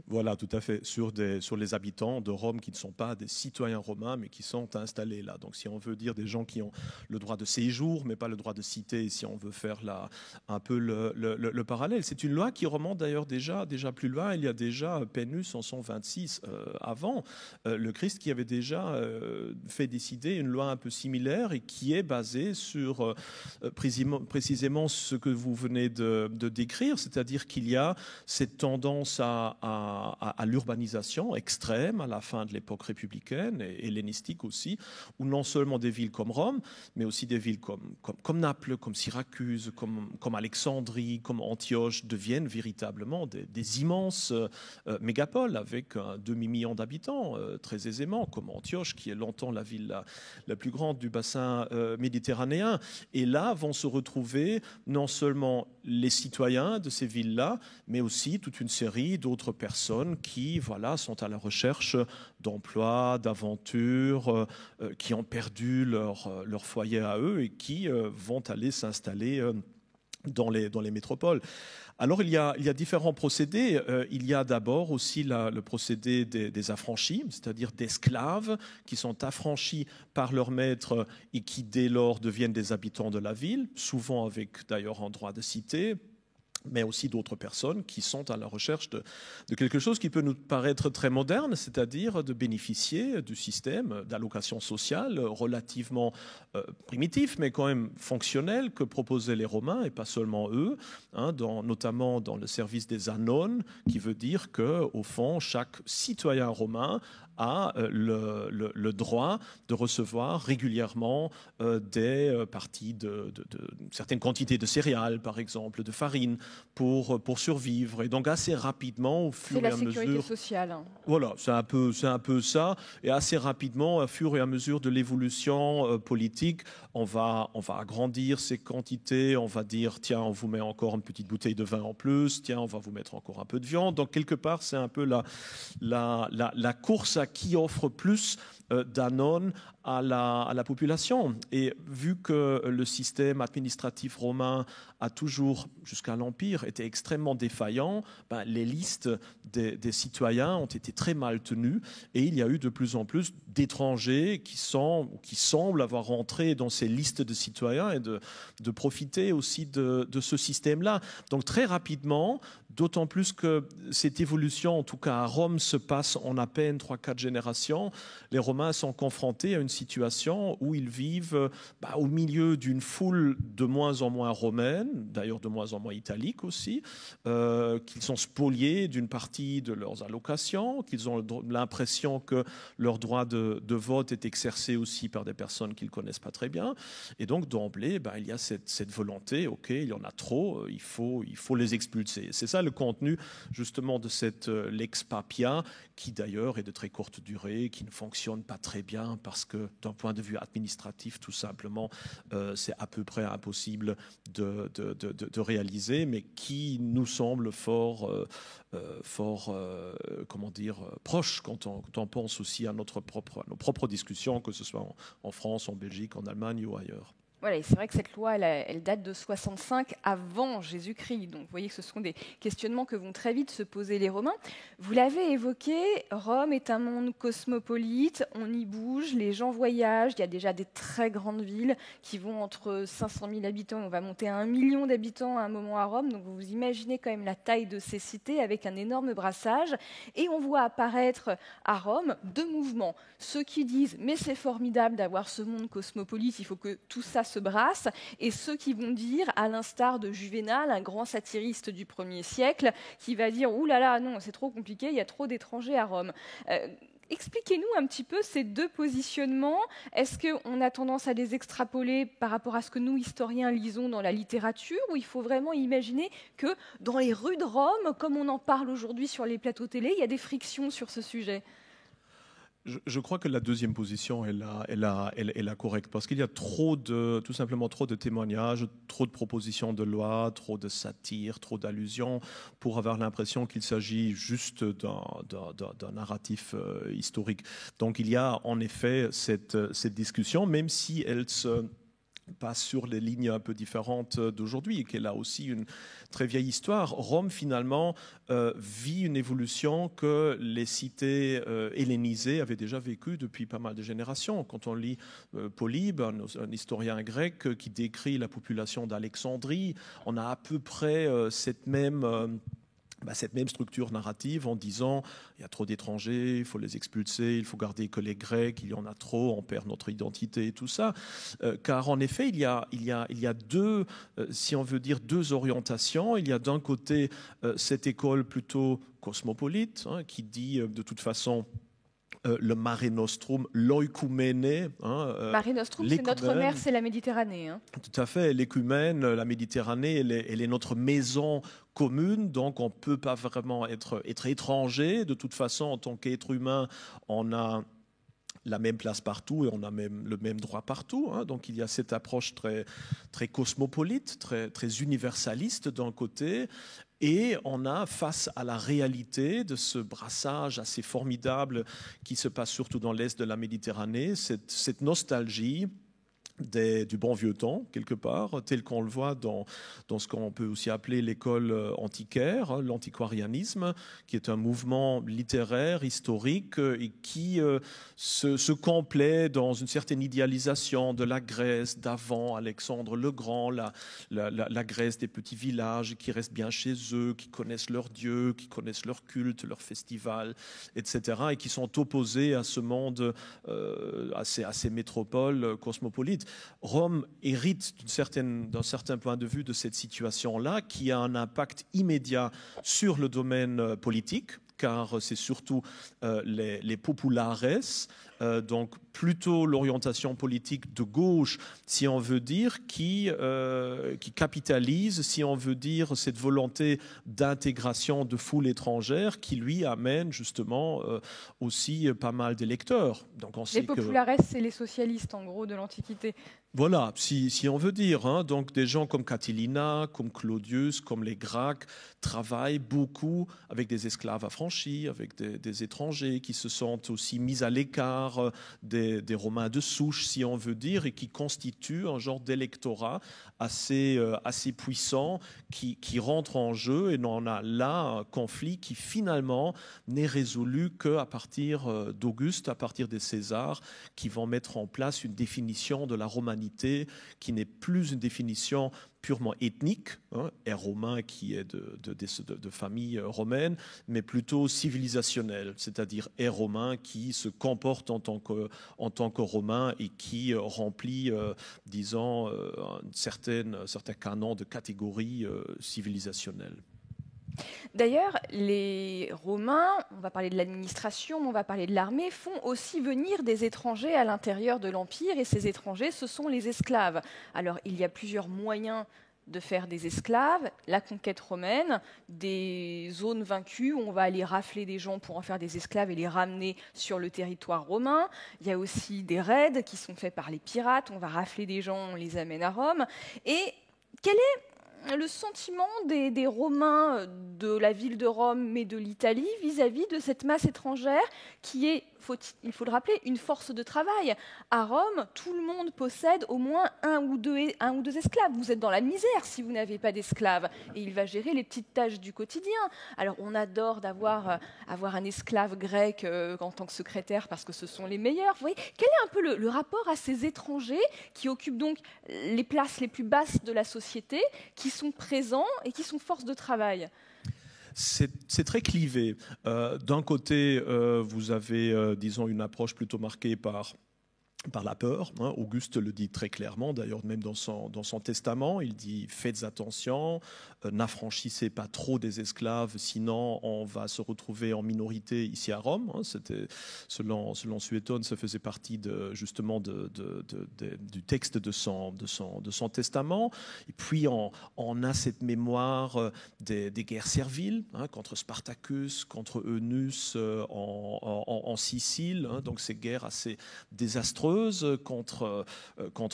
Voilà, tout à fait, sur les habitants de Rome qui ne sont pas des citoyens romains, mais qui sont installés là. Donc si on veut dire des gens qui ont le droit de séjour, mais pas le droit de cité, si on veut faire un peu le parallèle. C'est une loi qui remonte d'ailleurs déjà plus loin. Il y a déjà Pennus en 126 avant le Christ qui avait déjà fait décider une loi un peu similaire et qui est basée sur précisément ce que vous venez de décrire, c'est-à-dire qu'il y a cette tendance à l'urbanisation extrême à la fin de l'époque républicaine et hellénistique aussi, où non seulement des villes comme Rome, mais aussi des villes comme Naples, comme Syracuse, comme Alexandrie, comme Antioche deviennent véritablement des immenses mégapoles avec un demi-million d'habitants très aisément, comme Antioche qui est longtemps la ville la plus grande du bassin méditerranéen. Et là vont se retrouver non seulement les citoyens de ces villes-là, mais aussi toute une série d'autres personnes qui sont à la recherche d'emploi, d'aventures, qui ont perdu leur foyer à eux et qui vont aller s'installer dans les métropoles. Alors il y a différents procédés. Il y a d'abord aussi le procédé des affranchis, c'est-à-dire d'esclaves qui sont affranchis par leur maître et qui dès lors deviennent des habitants de la ville, souvent avec d'ailleurs un droit de cité, mais aussi d'autres personnes qui sont à la recherche de quelque chose qui peut nous paraître très moderne, c'est-à-dire de bénéficier du système d'allocation sociale relativement primitif, mais quand même fonctionnel que proposaient les Romains, et pas seulement eux, notamment dans le service des anones, qui veut dire qu'au fond, chaque citoyen romain a le droit de recevoir régulièrement des parties de certaines quantités de céréales, par exemple, de farine, pour survivre. Et donc assez rapidement, au fur et à mesure... C'est la sécurité sociale. Voilà, c'est un peu ça. Et assez rapidement, au fur et à mesure de l'évolution politique, on va agrandir ces quantités, on va dire, tiens, on vous met encore une petite bouteille de vin en plus, tiens, on va vous mettre encore un peu de viande. Donc quelque part, c'est un peu la course à qui offre plus d'anones à la population. Et vu que le système administratif romain a toujours, jusqu'à l'Empire, été extrêmement défaillant, les listes des citoyens ont été très mal tenues et il y a eu de plus en plus d'étrangers qui semblent avoir rentré dans ces listes de citoyens et de profiter aussi de ce système-là. Donc très rapidement, d'autant plus que cette évolution, en tout cas à Rome, se passe en à peine 3-4 générations, les Romains sont confrontés à une situation où ils vivent au milieu d'une foule de moins en moins romaine, d'ailleurs de moins en moins italique aussi, qu'ils sont spoliés d'une partie de leurs allocations, qu'ils ont l'impression que leur droit de vote est exercé aussi par des personnes qu'ils ne connaissent pas très bien. Et donc d'emblée, il y a cette volonté, ok, il y en a trop, il faut les expulser. C'est ça le contenu justement de cette Lex Papia, qui d'ailleurs est de très courte durée, qui ne fonctionne pas très bien parce que d'un point de vue administratif, tout simplement, c'est à peu près impossible de réaliser, mais qui nous semble fort proche quand on pense aussi à nos propres discussions, que ce soit en France, en Belgique, en Allemagne ou ailleurs. Voilà, et c'est vrai que cette loi, elle date de 65 avant Jésus-Christ. Donc vous voyez que ce sont des questionnements que vont très vite se poser les Romains. Vous l'avez évoqué, Rome est un monde cosmopolite, on y bouge, les gens voyagent, il y a déjà des très grandes villes qui vont entre 500 000 habitants, on va monter à 1 million d'habitants à un moment à Rome. Donc vous imaginez quand même la taille de ces cités avec un énorme brassage. Et on voit apparaître à Rome deux mouvements. Ceux qui disent « mais c'est formidable d'avoir ce monde cosmopolite, il faut que tout ça se brasse », et ceux qui vont dire, à l'instar de Juvénal, un grand satiriste du 1er siècle, qui va dire « ouh là là, non, c'est trop compliqué, il y a trop d'étrangers à Rome ». Expliquez-nous un petit peu ces deux positionnements. Est-ce qu'on a tendance à les extrapoler par rapport à ce que nous, historiens, lisons dans la littérature, ou il faut vraiment imaginer que dans les rues de Rome, comme on en parle aujourd'hui sur les plateaux télé, il y a des frictions sur ce sujet ? Je crois que la deuxième position est la correcte, parce qu'il y a tout simplement trop de témoignages, trop de propositions de loi, trop de satire, trop d'allusions, pour avoir l'impression qu'il s'agit juste d'un narratif historique. Donc il y a en effet cette discussion, même si elle se passe sur les lignes un peu différentes d'aujourd'hui et qu'elle a aussi une très vieille histoire. Rome, finalement, vit une évolution que les cités hellénisées avaient déjà vécue depuis pas mal de générations. Quand on lit Polybe, un historien grec qui décrit la population d'Alexandrie, on a à peu près cette même structure narrative en disant il y a trop d'étrangers, il faut les expulser, il faut garder que les Grecs, il y en a trop, on perd notre identité et tout ça. Car en effet, il y a deux, si on veut dire, deux orientations. Il y a d'un côté cette école plutôt cosmopolite qui dit de toute façon le Mare Nostrum, l'oïkumène. Mare Nostrum, c'est notre mer, c'est la Méditerranée. Tout à fait, l'écumène, la Méditerranée, elle est notre maison commune, donc on ne peut pas vraiment être étranger. De toute façon, en tant qu'être humain, on a la même place partout et on a même le même droit partout. Donc il y a cette approche très, très cosmopolite, très, très universaliste d'un côté. Et on a, face à la réalité de ce brassage assez formidable qui se passe surtout dans l'est de la Méditerranée, cette nostalgie du bon vieux temps, quelque part, tel qu'on le voit dans ce qu'on peut aussi appeler l'école antiquaire, l'antiquarianisme, qui est un mouvement littéraire, historique, et qui se complaît dans une certaine idéalisation de la Grèce d'avant Alexandre le Grand, la Grèce des petits villages qui restent bien chez eux, qui connaissent leurs dieux, qui connaissent leur culte, leurs festivals, etc., et qui sont opposés à ce monde, à ces métropoles cosmopolites. Rome hérite d'un certain point de vue de cette situation-là, qui a un impact immédiat sur le domaine politique, car c'est surtout les populares, donc plutôt l'orientation politique de gauche, si on veut dire, qui capitalise, si on veut dire, cette volonté d'intégration de foules étrangères qui lui amène justement aussi pas mal d'électeurs. Donc on sait les populares, c'est les socialistes en gros de l'Antiquité. Voilà, si on veut dire. Donc des gens comme Catilina, comme Claudius, comme les Gracques travaillent beaucoup avec des esclaves affranchis, avec des étrangers qui se sentent aussi mis à l'écart des Romains de souche, si on veut dire, et qui constituent un genre d'électorat assez puissant qui rentre en jeu. Et on a là un conflit qui finalement n'est résolu qu'à partir d'Auguste, à partir des Césars, qui vont mettre en place une définition de la romanité qui n'est plus une définition purement ethnique, hein, et romain qui est de famille romaine, mais plutôt civilisationnel, c'est-à-dire et romain qui se comporte en tant que romain et qui remplit, disons, certains canons de catégories civilisationnelles. D'ailleurs, les Romains, on va parler de l'administration, on va parler de l'armée, font aussi venir des étrangers à l'intérieur de l'Empire, et ces étrangers, ce sont les esclaves. Alors, il y a plusieurs moyens de faire des esclaves, la conquête romaine, des zones vaincues où on va aller rafler des gens pour en faire des esclaves et les ramener sur le territoire romain. Il y a aussi des raids qui sont faits par les pirates, on va rafler des gens, on les amène à Rome. Et quel est le sentiment des Romains de la ville de Rome, mais de l'Italie, vis-à-vis de cette masse étrangère qui est, il faut le rappeler, une force de travail. À Rome, tout le monde possède au moins un ou deux esclaves. Vous êtes dans la misère si vous n'avez pas d'esclaves. Et il va gérer les petites tâches du quotidien. Alors, on adore avoir un esclave grec en tant que secrétaire parce que ce sont les meilleurs. Vous voyez, quel est un peu le rapport à ces étrangers qui occupent donc les places les plus basses de la société, qui sont présents et qui sont force de travail? C'est très clivé. D'un côté, vous avez, disons, une approche plutôt marquée par la peur. Hein. Auguste le dit très clairement, d'ailleurs même dans son testament, il dit « faites attention, n'affranchissez pas trop des esclaves, sinon on va se retrouver en minorité ici à Rome. Hein. » C'était, selon Suétone, ça faisait partie justement du texte de son testament. Et puis on a cette mémoire des guerres serviles, hein, contre Spartacus, contre Eunus en Sicile, hein, donc ces guerres assez désastreuses contre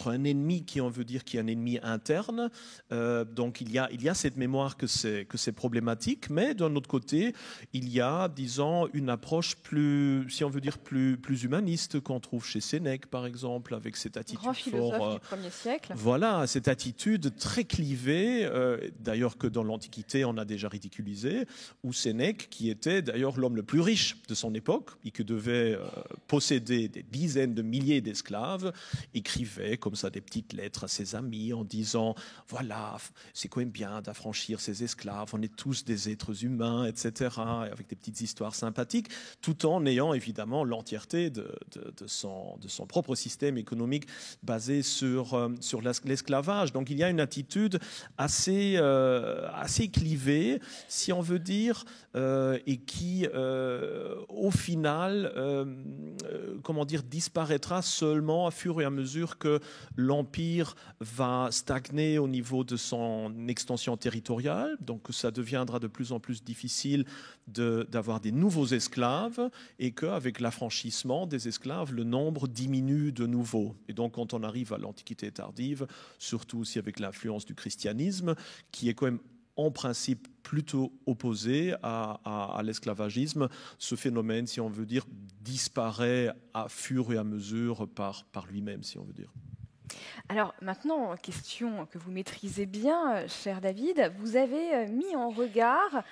un ennemi qui, on veut dire, qui est un ennemi interne. Donc il y a cette mémoire que c'est problématique, mais d'un autre côté, il y a, disons, une approche plus, si on veut dire, plus humaniste qu'on trouve chez Sénèque, par exemple, avec cette attitude grand philosophe du 1er siècle. Voilà, cette attitude très clivée, d'ailleurs que dans l'Antiquité, on a déjà ridiculisé, où Sénèque, qui était d'ailleurs l'homme le plus riche de son époque, et qui devait posséder des dizaines de milliers d'esclaves, écrivait comme ça des petites lettres à ses amis en disant « Voilà, c'est quand même bien d'affranchir ces esclaves, on est tous des êtres humains, etc. » avec des petites histoires sympathiques, tout en ayant évidemment l'entièreté de son propre système économique basé sur l'esclavage. Donc il y a une attitude assez clivée, si on veut dire, et qui, au final, comment dire, disparaîtra seulement à fur et à mesure que l'Empire va stagner au niveau de son extension territoriale. Donc ça deviendra de plus en plus difficile d'avoir des nouveaux esclaves et qu'avec l'affranchissement des esclaves, le nombre diminue de nouveau. Et donc quand on arrive à l'Antiquité tardive, surtout aussi avec l'influence du christianisme, qui est quand même en principe plutôt opposé à l'esclavagisme, ce phénomène, si on veut dire, disparaît à fur et à mesure par lui-même, si on veut dire. Alors maintenant, question que vous maîtrisez bien, cher David, vous avez mis en regard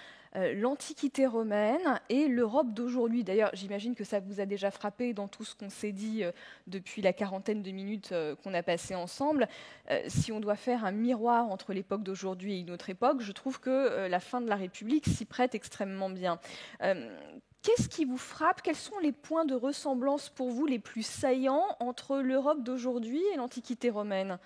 l'Antiquité romaine et l'Europe d'aujourd'hui. D'ailleurs, j'imagine que ça vous a déjà frappé dans tout ce qu'on s'est dit depuis la quarantaine de minutes qu'on a passé ensemble. Si on doit faire un miroir entre l'époque d'aujourd'hui et une autre époque, je trouve que la fin de la République s'y prête extrêmement bien. Qu'est-ce qui vous frappe? Quels sont les points de ressemblance pour vous les plus saillants entre l'Europe d'aujourd'hui et l'Antiquité romaine?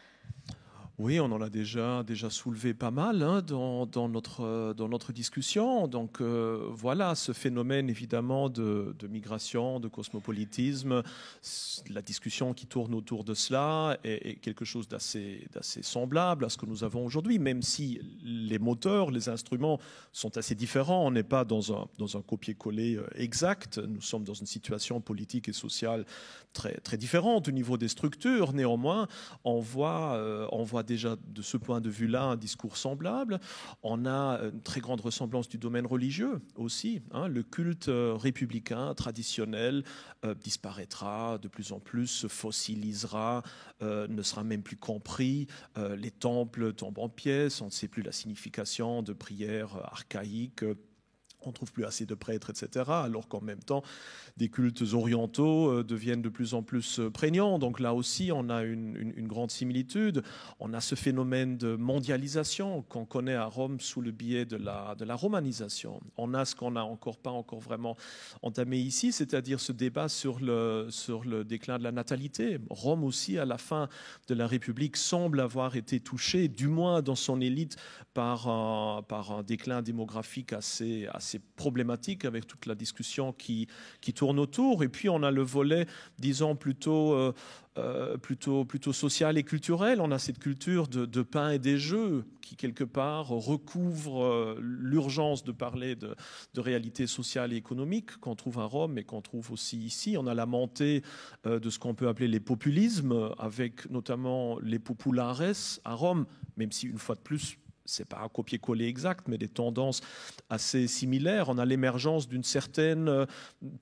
Oui, on en a déjà soulevé pas mal, hein, dans notre discussion. Donc voilà, ce phénomène évidemment de migration, de cosmopolitisme, la discussion qui tourne autour de cela est quelque chose d'assez semblable à ce que nous avons aujourd'hui, même si les moteurs, les instruments sont assez différents. On n'est pas dans un copier-coller exact. Nous sommes dans une situation politique et sociale très, très différente au niveau des structures. Néanmoins, on voit déjà de ce point de vue-là un discours semblable. On a une très grande ressemblance du domaine religieux aussi. Hein. Le culte républicain traditionnel disparaîtra de plus en plus, se fossilisera, ne sera même plus compris. Les temples tombent en pièces, on ne sait plus la signification de prières archaïques. on ne trouve plus assez de prêtres, etc., alors qu'en même temps, des cultes orientaux deviennent de plus en plus prégnants. Donc là aussi, on a une grande similitude. On a ce phénomène de mondialisation qu'on connaît à Rome sous le biais de la romanisation. On a ce qu'on n'a pas encore vraiment entamé ici, c'est-à-dire ce débat sur le déclin de la natalité. Rome aussi, à la fin de la République, semble avoir été touchée, du moins dans son élite, par un déclin démographique assez problématique, avec toute la discussion qui tourne autour. Et puis on a le volet, disons, plutôt social et culturel. On a cette culture de pain et des jeux qui, quelque part, recouvre l'urgence de parler de réalité sociale et économique qu'on trouve à Rome et qu'on trouve aussi ici. On a la montée de ce qu'on peut appeler les populismes, avec notamment les populares à Rome, même si, une fois de plus, c'est pas un copier-coller exact, mais des tendances assez similaires. On a l'émergence d'une certaine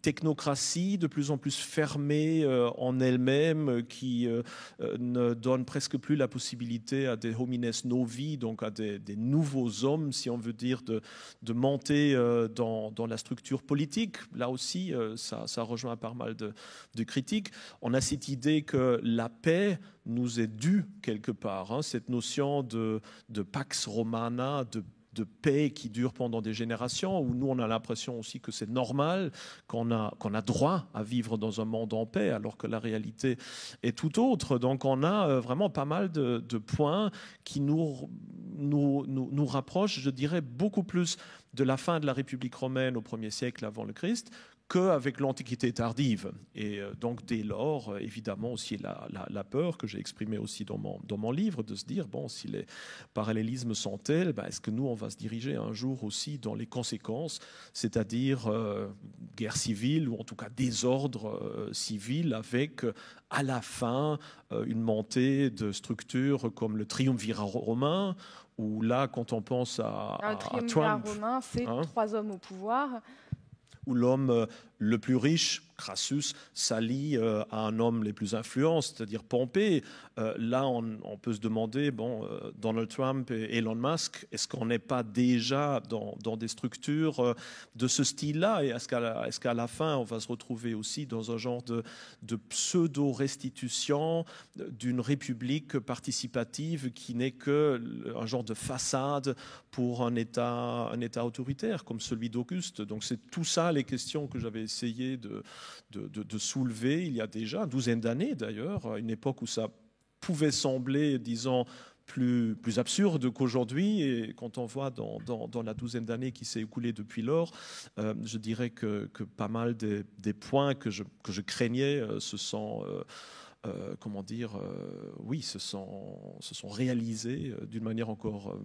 technocratie de plus en plus fermée en elle-même, qui ne donne presque plus la possibilité à des homines novi, donc à des nouveaux hommes, si on veut dire, de monter dans la structure politique. Là aussi, ça rejoint pas mal de critiques. On a cette idée que la paix nous est due quelque part, hein, cette notion de pax romana, de paix qui dure pendant des générations, où nous on a l'impression aussi que c'est normal, qu'on a droit à vivre dans un monde en paix, alors que la réalité est tout autre. Donc on a vraiment pas mal de points qui nous rapprochent, je dirais, beaucoup plus de la fin de la République romaine au 1er siècle avant le Christ qu'avec l'Antiquité tardive. Et donc, dès lors, évidemment, aussi la peur que j'ai exprimée aussi dans mon livre, de se dire, bon, si les parallélismes sont tels, est-ce que nous, on va se diriger un jour aussi dans les conséquences, c'est-à-dire guerre civile, ou en tout cas désordre civil, avec à la fin une montée de structures comme le triumvirat romain, où là, quand on pense à triumvirat Trump, romain, c'est 3 hommes au pouvoir, où l'homme le plus riche, Crassus, s'allie à un homme les plus influents, c'est-à-dire Pompée. Là, on peut se demander, Donald Trump et Elon Musk, est-ce qu'on n'est pas déjà dans des structures de ce style-là? Et est-ce qu'à la fin, on va se retrouver aussi dans un genre de pseudo-restitution d'une république participative qui n'est qu'un genre de façade pour un État autoritaire comme celui d'Auguste? Donc c'est tout ça les questions que j'avais essayé de soulever il y a déjà une douzaine d'années d'ailleurs, à une époque où ça pouvait sembler, disons, plus absurde qu'aujourd'hui. Et quand on voit dans la douzaine d'années qui s'est écoulée depuis lors, je dirais que pas mal des points que je craignais se sont... se sont réalisés d'une manière encore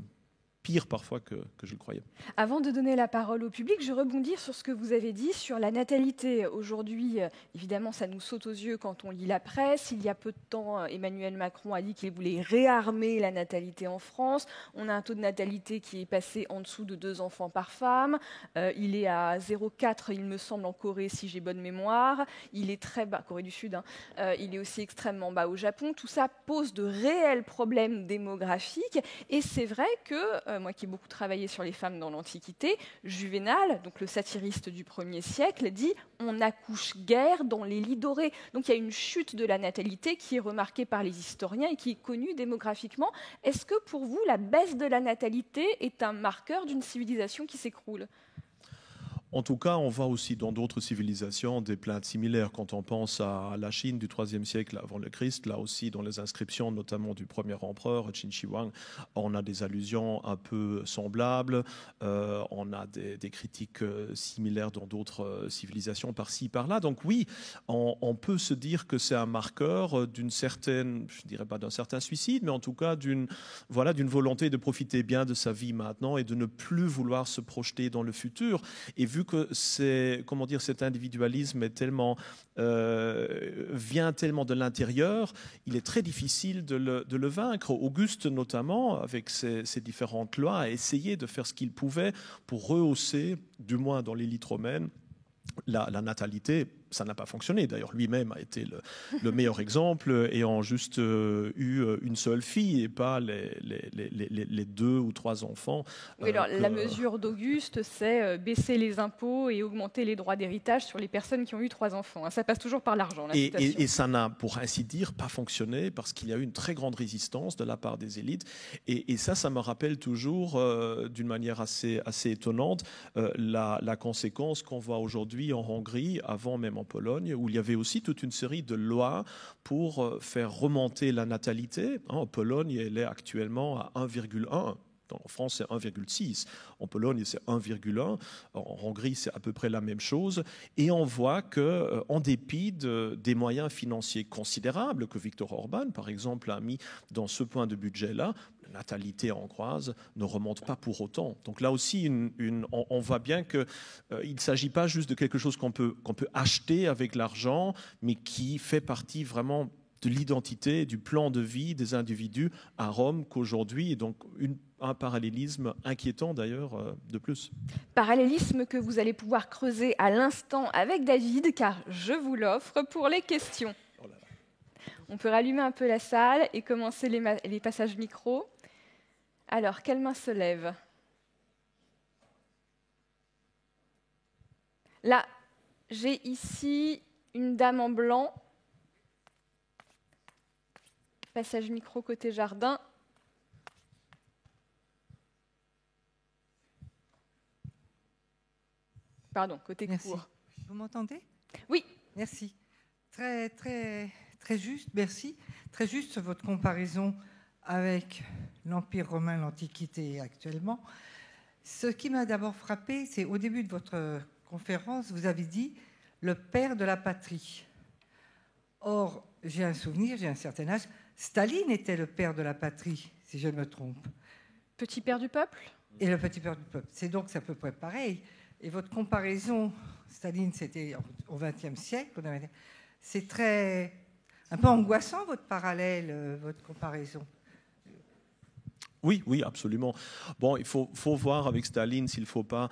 pire parfois que je le croyais. Avant de donner la parole au public, je rebondis sur ce que vous avez dit sur la natalité. Aujourd'hui, évidemment, ça nous saute aux yeux quand on lit la presse. Il y a peu de temps, Emmanuel Macron a dit qu'il voulait réarmer la natalité en France. On a un taux de natalité qui est passé en dessous de 2 enfants par femme. Il est à 0,4, il me semble, en Corée, si j'ai bonne mémoire. Il est très bas, Corée du Sud, hein. Il est aussi extrêmement bas au Japon. Tout ça pose de réels problèmes démographiques. Et c'est vrai que, moi qui ai beaucoup travaillé sur les femmes dans l'Antiquité, Juvénal, donc le satiriste du 1er siècle, dit « on n'accouche guère dans les lits dorés ». Donc il y a une chute de la natalité qui est remarquée par les historiens et qui est connue démographiquement. Est-ce que pour vous, la baisse de la natalité est un marqueur d'une civilisation qui s'écroule ? En tout cas, on voit aussi dans d'autres civilisations des plaintes similaires. Quand on pense à la Chine du IIIe siècle avant le Christ, là aussi dans les inscriptions, notamment du premier empereur, Qin Shi Huang, on a des allusions un peu semblables. On a des critiques similaires dans d'autres civilisations par-ci, par-là. Donc oui, on peut se dire que c'est un marqueur d'une certaine, je dirais pas d'un certain suicide, mais en tout cas d'une volonté de profiter bien de sa vie maintenant et de ne plus vouloir se projeter dans le futur. Et vu que cet individualisme est tellement, vient tellement de l'intérieur, il est très difficile de le vaincre. Auguste, notamment, avec ses différentes lois, a essayé de faire ce qu'il pouvait pour rehausser, du moins dans l'élite romaine, la natalité, ça n'a pas fonctionné. D'ailleurs, lui-même a été le meilleur exemple, ayant juste eu une seule fille et pas les 2 ou 3 enfants. Oui, alors, la mesure d'Auguste, c'est baisser les impôts et augmenter les droits d'héritage sur les personnes qui ont eu 3 enfants. Hein. Ça passe toujours par l'argent, et ça n'a, pour ainsi dire, pas fonctionné parce qu'il y a eu une très grande résistance de la part des élites. Et ça me rappelle toujours, d'une manière assez étonnante, la conséquence qu'on voit aujourd'hui en Hongrie, avant même en Pologne, où il y avait aussi toute une série de lois pour faire remonter la natalité. En Pologne, elle est actuellement à 1,1. En France, c'est 1,6. En Pologne, c'est 1,1. En Hongrie, c'est à peu près la même chose. Et on voit qu'en dépit des moyens financiers considérables que Viktor Orban, par exemple, a mis dans ce point de budget-là, la natalité hongroise ne remonte pas pour autant. Donc là aussi, on voit bien qu'il ne s'agit pas juste de quelque chose qu'on peut acheter avec l'argent, mais qui fait partie vraiment de l'identité, du plan de vie des individus à Rome qu'aujourd'hui, et donc un parallélisme inquiétant d'ailleurs de plus. Parallélisme que vous allez pouvoir creuser à l'instant avec David, car je vous l'offre pour les questions. Oh là là. On peut rallumer un peu la salle et commencer les passages micro. Alors, quelle main se lève? Là, j'ai ici une dame en blanc. Passage micro côté jardin. Pardon, côté Merci. court. Vous m'entendez? Oui. Merci. Très, très, très juste, merci. Très juste votre comparaison avec l'Empire romain, l'Antiquité actuellement. Ce qui m'a d'abord frappé, c'est au début de votre conférence, vous avez dit « le père de la patrie ». Or, j'ai un souvenir, j'ai un certain âge, Staline était le père de la patrie, si je ne me trompe. Petit père du peuple? Et le petit père du peuple. C'est donc à peu près pareil. Et votre comparaison, Staline, c'était au XXe siècle. C'est un peu angoissant, votre parallèle, votre comparaison. Oui, absolument. Bon, il faut voir avec Staline s'il ne faut pas,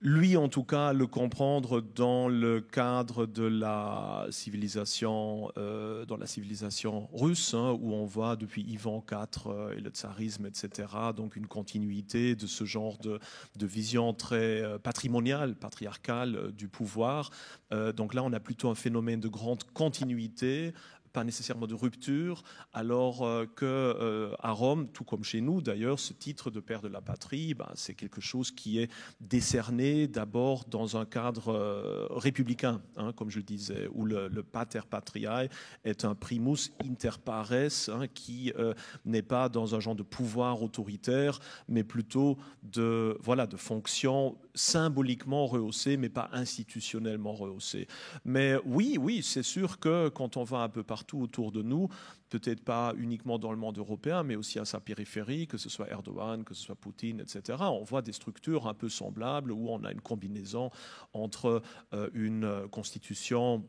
lui en tout cas, le comprendre dans le cadre de la civilisation, russe, hein, où on voit depuis Ivan IV et le tsarisme, etc., donc une continuité de ce genre de vision très patrimoniale, patriarcale du pouvoir. Donc là, on a plutôt un phénomène de grande continuité, pas nécessairement de rupture, alors qu'à Rome, tout comme chez nous d'ailleurs, ce titre de père de la patrie, c'est quelque chose qui est décerné d'abord dans un cadre républicain, hein, comme je le disais, où le pater patriae est un primus inter pares, hein, qui n'est pas dans un genre de pouvoir autoritaire, mais plutôt de fonction symboliquement rehaussée, mais pas institutionnellement rehaussée. Mais oui, c'est sûr que quand on va un peu partout autour de nous, peut-être pas uniquement dans le monde européen, mais aussi à sa périphérie, que ce soit Erdogan, que ce soit Poutine, etc. On voit des structures un peu semblables où on a une combinaison entre une constitution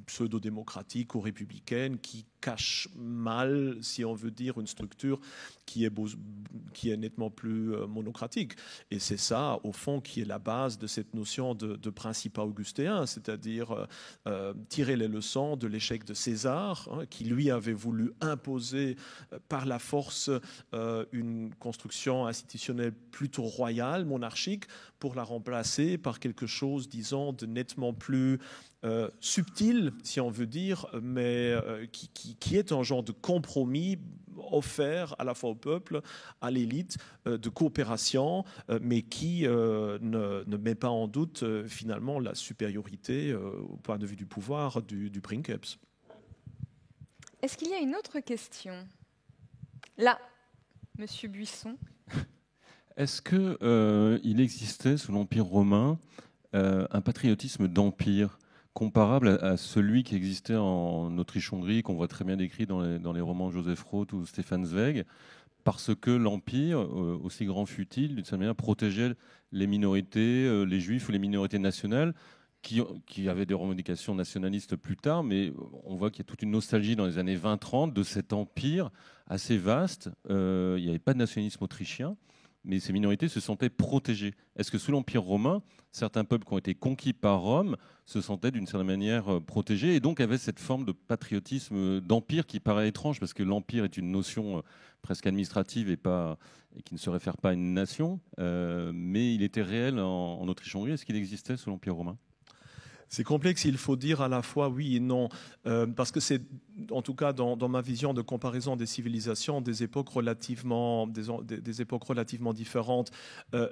pseudo-démocratique ou républicaine qui cache mal, si on veut dire, une structure qui est nettement plus monocratique. Et c'est ça, au fond, qui est la base de cette notion de principat augustéen, c'est-à-dire tirer les leçons de l'échec de César, hein, qui lui avait voulu imposer par la force une construction institutionnelle plutôt royale, monarchique, pour la remplacer par quelque chose, disons, de nettement plus subtil, si on veut dire, mais qui est un genre de compromis offert à la fois au peuple, à l'élite, de coopération, mais qui ne met pas en doute finalement la supériorité au point de vue du pouvoir du princeps. Est-ce qu'il y a une autre question? Là, Monsieur Buisson. Est-ce qu'il existait sous l'Empire romain un patriotisme d'empire comparable à celui qui existait en Autriche-Hongrie, qu'on voit très bien décrit dans les romans de Joseph Roth ou Stefan Zweig, parce que l'Empire, aussi grand fut-il, d'une certaine manière, protégeait les minorités, les juifs ou les minorités nationales, qui avaient des revendications nationalistes plus tard, mais on voit qu'il y a toute une nostalgie dans les années 20-30 de cet empire assez vaste. Il n'y avait pas de nationalisme autrichien. mais ces minorités se sentaient protégées. Est-ce que sous l'Empire romain, certains peuples qui ont été conquis par Rome se sentaient d'une certaine manière protégés et donc avaient cette forme de patriotisme d'empire qui paraît étrange parce que l'empire est une notion presque administrative et qui ne se réfère pas à une nation, mais il était réel en Autriche-Hongrie. Est-ce qu'il existait sous l'Empire romain ? C'est complexe, il faut dire à la fois oui et non, parce que c'est, en tout cas dans ma vision de comparaison des civilisations, des époques relativement différentes.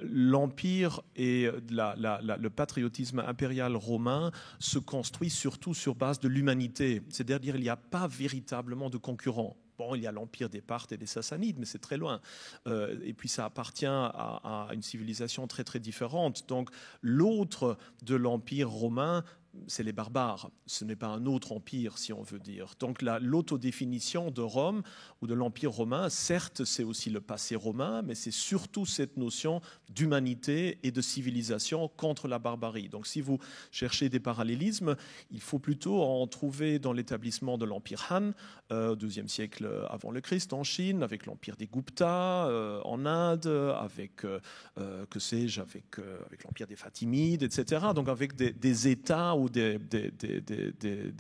L'Empire et le patriotisme impérial romain se construit surtout sur base de l'humanité, c'est-à-dire il n'y a pas véritablement de concurrents. Bon, il y a l'empire des Parthes et des Sassanides, mais c'est très loin. Et puis ça appartient à une civilisation très très différente. Donc l'autre de l'empire romain, c'est les barbares. Ce n'est pas un autre empire, si on veut dire. Donc l'autodéfinition de Rome ou de l'empire romain, certes, c'est aussi le passé romain, mais c'est surtout cette notion d'humanité et de civilisation contre la barbarie. Donc si vous cherchez des parallélismes, il faut plutôt en trouver dans l'établissement de l'empire Han, au IIe siècle avant le Christ en Chine, avec l'empire des Gupta en Inde, avec, que sais-je, avec l'empire des Fatimides, etc. Donc avec des États ou des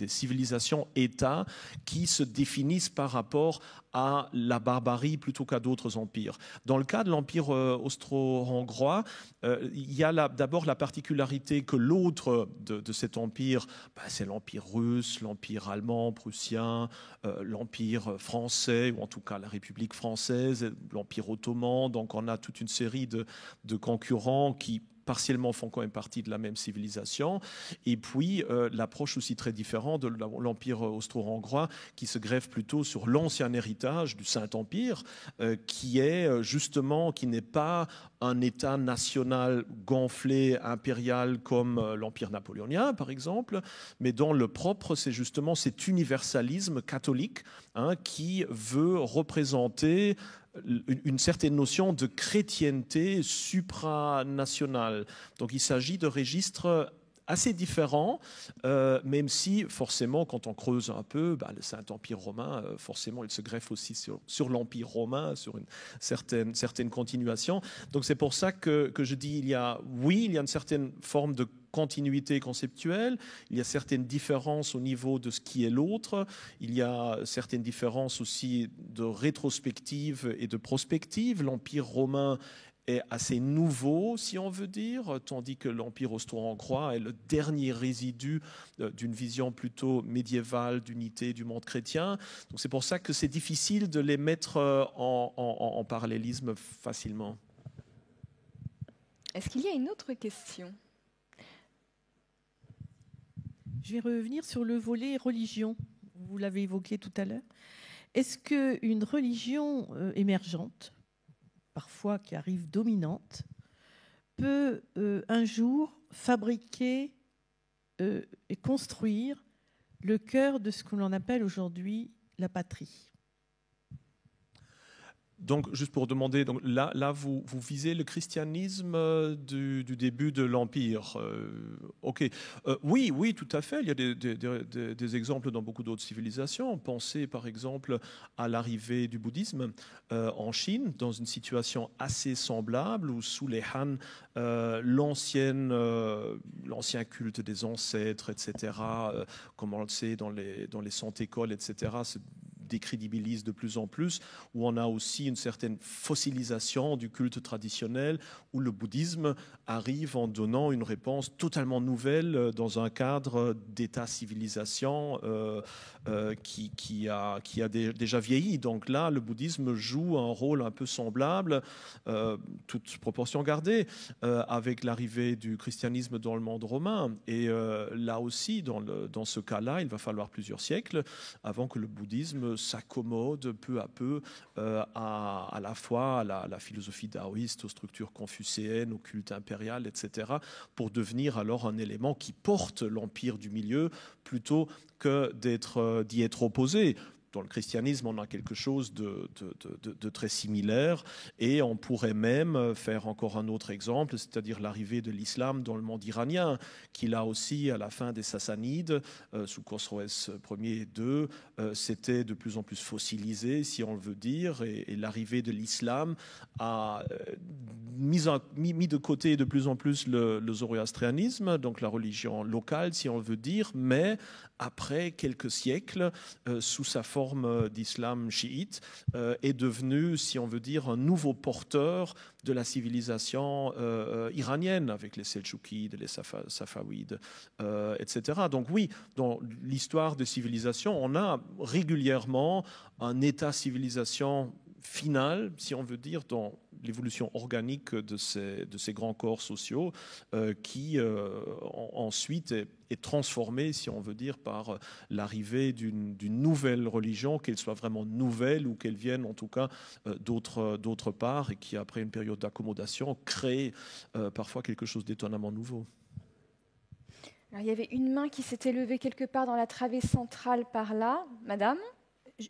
civilisations-États qui se définissent par rapport à la barbarie plutôt qu'à d'autres empires. Dans le cas de l'empire austro-hongrois, il y a d'abord la particularité que l'autre de cet empire, c'est l'empire russe, l'empire allemand, prussien, l'empire français, ou en tout cas la République française, l'empire ottoman. Donc on a toute une série de concurrents qui partiellement font quand même partie de la même civilisation. Et puis, l'approche aussi très différente de l'Empire austro-hongrois qui se greffe plutôt sur l'ancien héritage du Saint-Empire, qui n'est pas un État national gonflé, impérial comme l'Empire napoléonien, par exemple, mais dont le propre, c'est justement cet universalisme catholique qui veut représenter une certaine notion de chrétienté supranationale. Donc il s'agit de registres assez différents, même si forcément quand on creuse un peu, le Saint-Empire romain, forcément il se greffe aussi sur l'Empire romain, sur une certaine continuation. Donc c'est pour ça que je dis, il y a une certaine forme de continuité conceptuelle, il y a certaines différences au niveau de ce qui est l'autre, il y a certaines différences aussi de rétrospective et de prospective. L'Empire romain est assez nouveau, si on veut dire, tandis que l'Empire austro-hongrois est le dernier résidu d'une vision plutôt médiévale d'unité du monde chrétien. Donc c'est pour ça que c'est difficile de les mettre en parallélisme facilement. Est-ce qu'il y a une autre question ? Je vais revenir sur le volet religion. Vous l'avez évoqué tout à l'heure. Est-ce qu'une religion émergente, parfois qui arrive dominante, peut un jour fabriquer et construire le cœur de ce que l'on appelle aujourd'hui la patrie ? Donc, juste pour demander, donc là vous visez le christianisme du début de l'Empire. Ok. Oui, tout à fait. Il y a des exemples dans beaucoup d'autres civilisations. Pensez par exemple à l'arrivée du bouddhisme en Chine, dans une situation assez semblable, où sous les Han, l'ancien culte des ancêtres, etc., comme on le sait dans les cent écoles, etc., se décrédibilise de plus en plus, où on a aussi une certaine fossilisation du culte traditionnel, où le bouddhisme arrive en donnant une réponse totalement nouvelle dans un cadre d'état-civilisation qui a déjà vieilli. Donc là, le bouddhisme joue un rôle un peu semblable, toute proportion gardée, avec l'arrivée du christianisme dans le monde romain. Et là aussi, dans ce cas-là, il va falloir plusieurs siècles avant que le bouddhisme s'accommode peu à peu à la fois à la philosophie taoïste, aux structures confucéennes, au culte impérial, etc., pour devenir alors un élément qui porte l'empire du milieu plutôt que d'y être opposé. dans le christianisme, on a quelque chose de très similaire, et on pourrait même faire encore un autre exemple, c'est-à-dire l'arrivée de l'islam dans le monde iranien, qui là aussi, à la fin des Sassanides, sous Khosroès Ier et II, c'était de plus en plus fossilisé, si on le veut dire, et l'arrivée de l'islam a mis de côté de plus en plus le zoroastrianisme, donc la religion locale, si on le veut dire, mais après quelques siècles, sous sa forme d'islam chiite, est devenu, si on veut dire, un nouveau porteur de la civilisation iranienne, avec les Seljoukides, les Safawides, etc. Donc oui, dans l'histoire des civilisations, on a régulièrement un état-civilisation final, si on veut dire, dans l'évolution organique de ces grands corps sociaux qui ensuite est transformé, si on veut dire, par l'arrivée d'une nouvelle religion, qu'elle soit vraiment nouvelle ou qu'elle vienne en tout cas d'autre part, et qui, après une période d'accommodation, crée parfois quelque chose d'étonnamment nouveau. Alors, il y avait une main qui s'était levée quelque part dans la travée centrale par là. Madame ?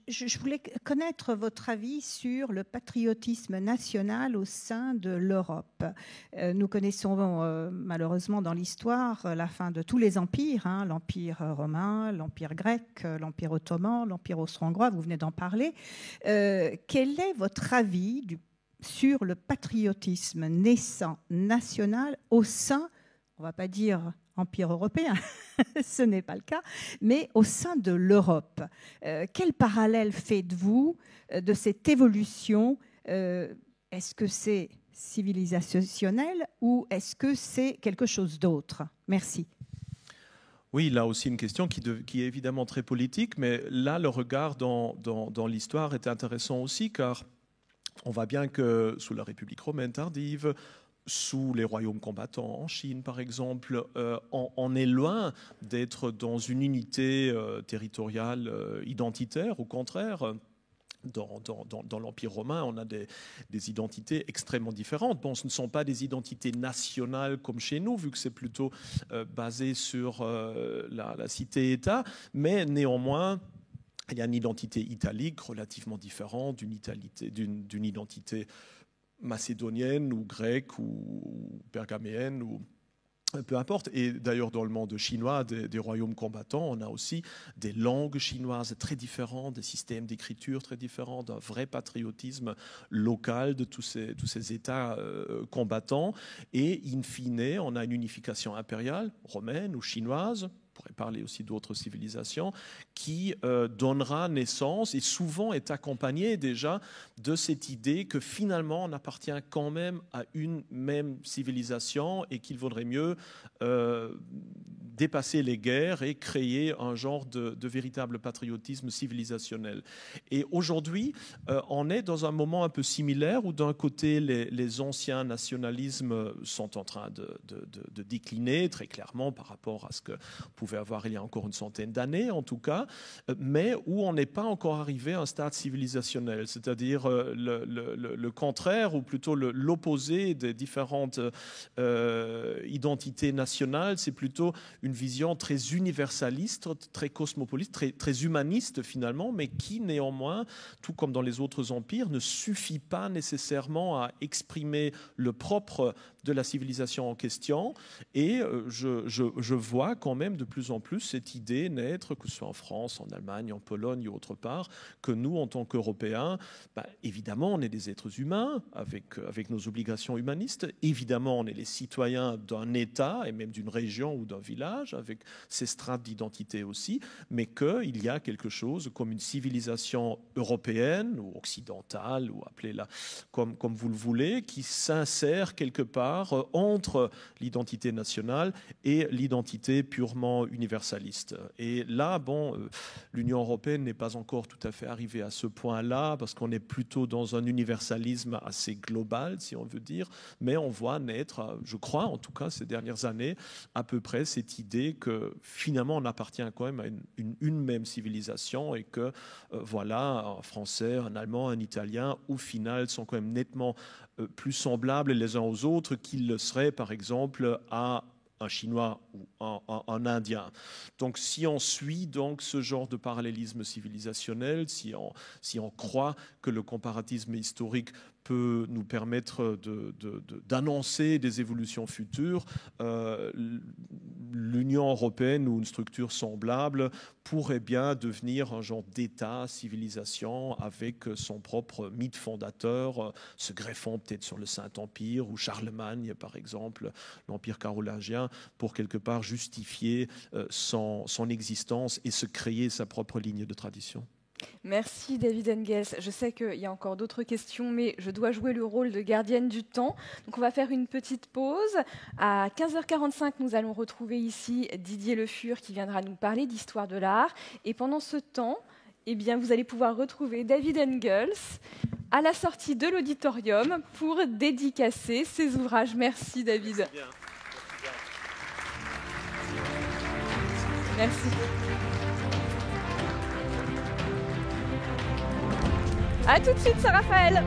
Je voulais connaître votre avis sur le patriotisme national au sein de l'Europe. Nous connaissons malheureusement dans l'histoire la fin de tous les empires, hein, l'Empire romain, l'Empire grec, l'Empire ottoman, l'Empire austro-hongrois, vous venez d'en parler. Quel est votre avis sur le patriotisme naissant national au sein, on ne va pas dire Empire européen, ce n'est pas le cas, mais au sein de l'Europe. Quel parallèle faites-vous de cette évolution? Est-ce que c'est civilisationnel ou est-ce que c'est quelque chose d'autre? Merci. Oui, là aussi une question qui est évidemment très politique, mais là le regard dans l'histoire est intéressant aussi, car on voit bien que sous la République romaine tardive, sous les royaumes combattants en Chine, par exemple, on est loin d'être dans une unité territoriale identitaire. Au contraire, dans l'Empire romain, on a des identités extrêmement différentes. Bon, ce ne sont pas des identités nationales comme chez nous, vu que c'est plutôt basé sur la cité-État, mais néanmoins, il y a une identité italique relativement différente d'une identité macédonienne ou grecque ou pergaméenne ou peu importe. Et d'ailleurs, dans le monde chinois, des royaumes combattants, on a aussi des langues chinoises très différentes, des systèmes d'écriture très différents, d'un vrai patriotisme local de tous ces États combattants. Et in fine, on a une unification impériale romaine ou chinoise. On pourrait parler aussi d'autres civilisations, qui donnera naissance et souvent est accompagnée déjà de cette idée que finalement on appartient quand même à une même civilisation et qu'il vaudrait mieux dépasser les guerres et créer un genre de véritable patriotisme civilisationnel. Et aujourd'hui, on est dans un moment un peu similaire où d'un côté, les anciens nationalismes sont en train de décliner très clairement par rapport à ce que pouvait avoir il y a encore une centaine d'années en tout cas, mais où on n'est pas encore arrivé à un stade civilisationnel, c'est-à-dire le contraire, ou plutôt l'opposé des différentes identités nationales, c'est plutôt une vision très universaliste, très cosmopolite, très humaniste finalement, mais qui néanmoins, tout comme dans les autres empires, ne suffit pas nécessairement à exprimer le propre de la civilisation en question. Et je vois quand même de plus en plus cette idée naître, que ce soit en France, en Allemagne, en Pologne ou autre part, que nous, en tant qu'Européens, évidemment, on est des êtres humains avec nos obligations humanistes. Évidemment, on est les citoyens d'un État et même d'une région ou d'un village, avec ses strates d'identité aussi, mais qu'il y a quelque chose comme une civilisation européenne ou occidentale, ou appelez-la comme vous le voulez, qui s'insère quelque part entre l'identité nationale et l'identité purement universaliste. Et là, l'Union européenne n'est pas encore tout à fait arrivée à ce point-là, parce qu'on est plutôt dans un universalisme assez global, si on veut dire, mais on voit naître, je crois en tout cas ces dernières années, à peu près cette idée que finalement on appartient quand même à une même civilisation, et que voilà, un Français, un Allemand, un Italien, au final, sont quand même nettement plus semblables les uns aux autres qu'ils le seraient, par exemple, à un Chinois ou un Indien. Donc si on suit donc ce genre de parallélisme civilisationnel, si on croit que le comparatisme historique peut nous permettre d'annoncer des évolutions futures, l'Union européenne ou une structure semblable pourrait bien devenir un genre d'État, civilisation, avec son propre mythe fondateur, se greffant peut-être sur le Saint-Empire ou Charlemagne, par exemple, l'Empire carolingien, pour quelque part justifier son existence et se créer sa propre ligne de tradition. Merci David Engels. Je sais qu'il y a encore d'autres questions, mais je dois jouer le rôle de gardienne du temps. Donc on va faire une petite pause. À 15h45, nous allons retrouver ici Didier Le Fur qui viendra nous parler d'histoire de l'art. Et pendant ce temps, eh bien, vous allez pouvoir retrouver David Engels à la sortie de l'auditorium pour dédicacer ses ouvrages. Merci David. Merci bien. Merci. À tout de suite, Raphaël.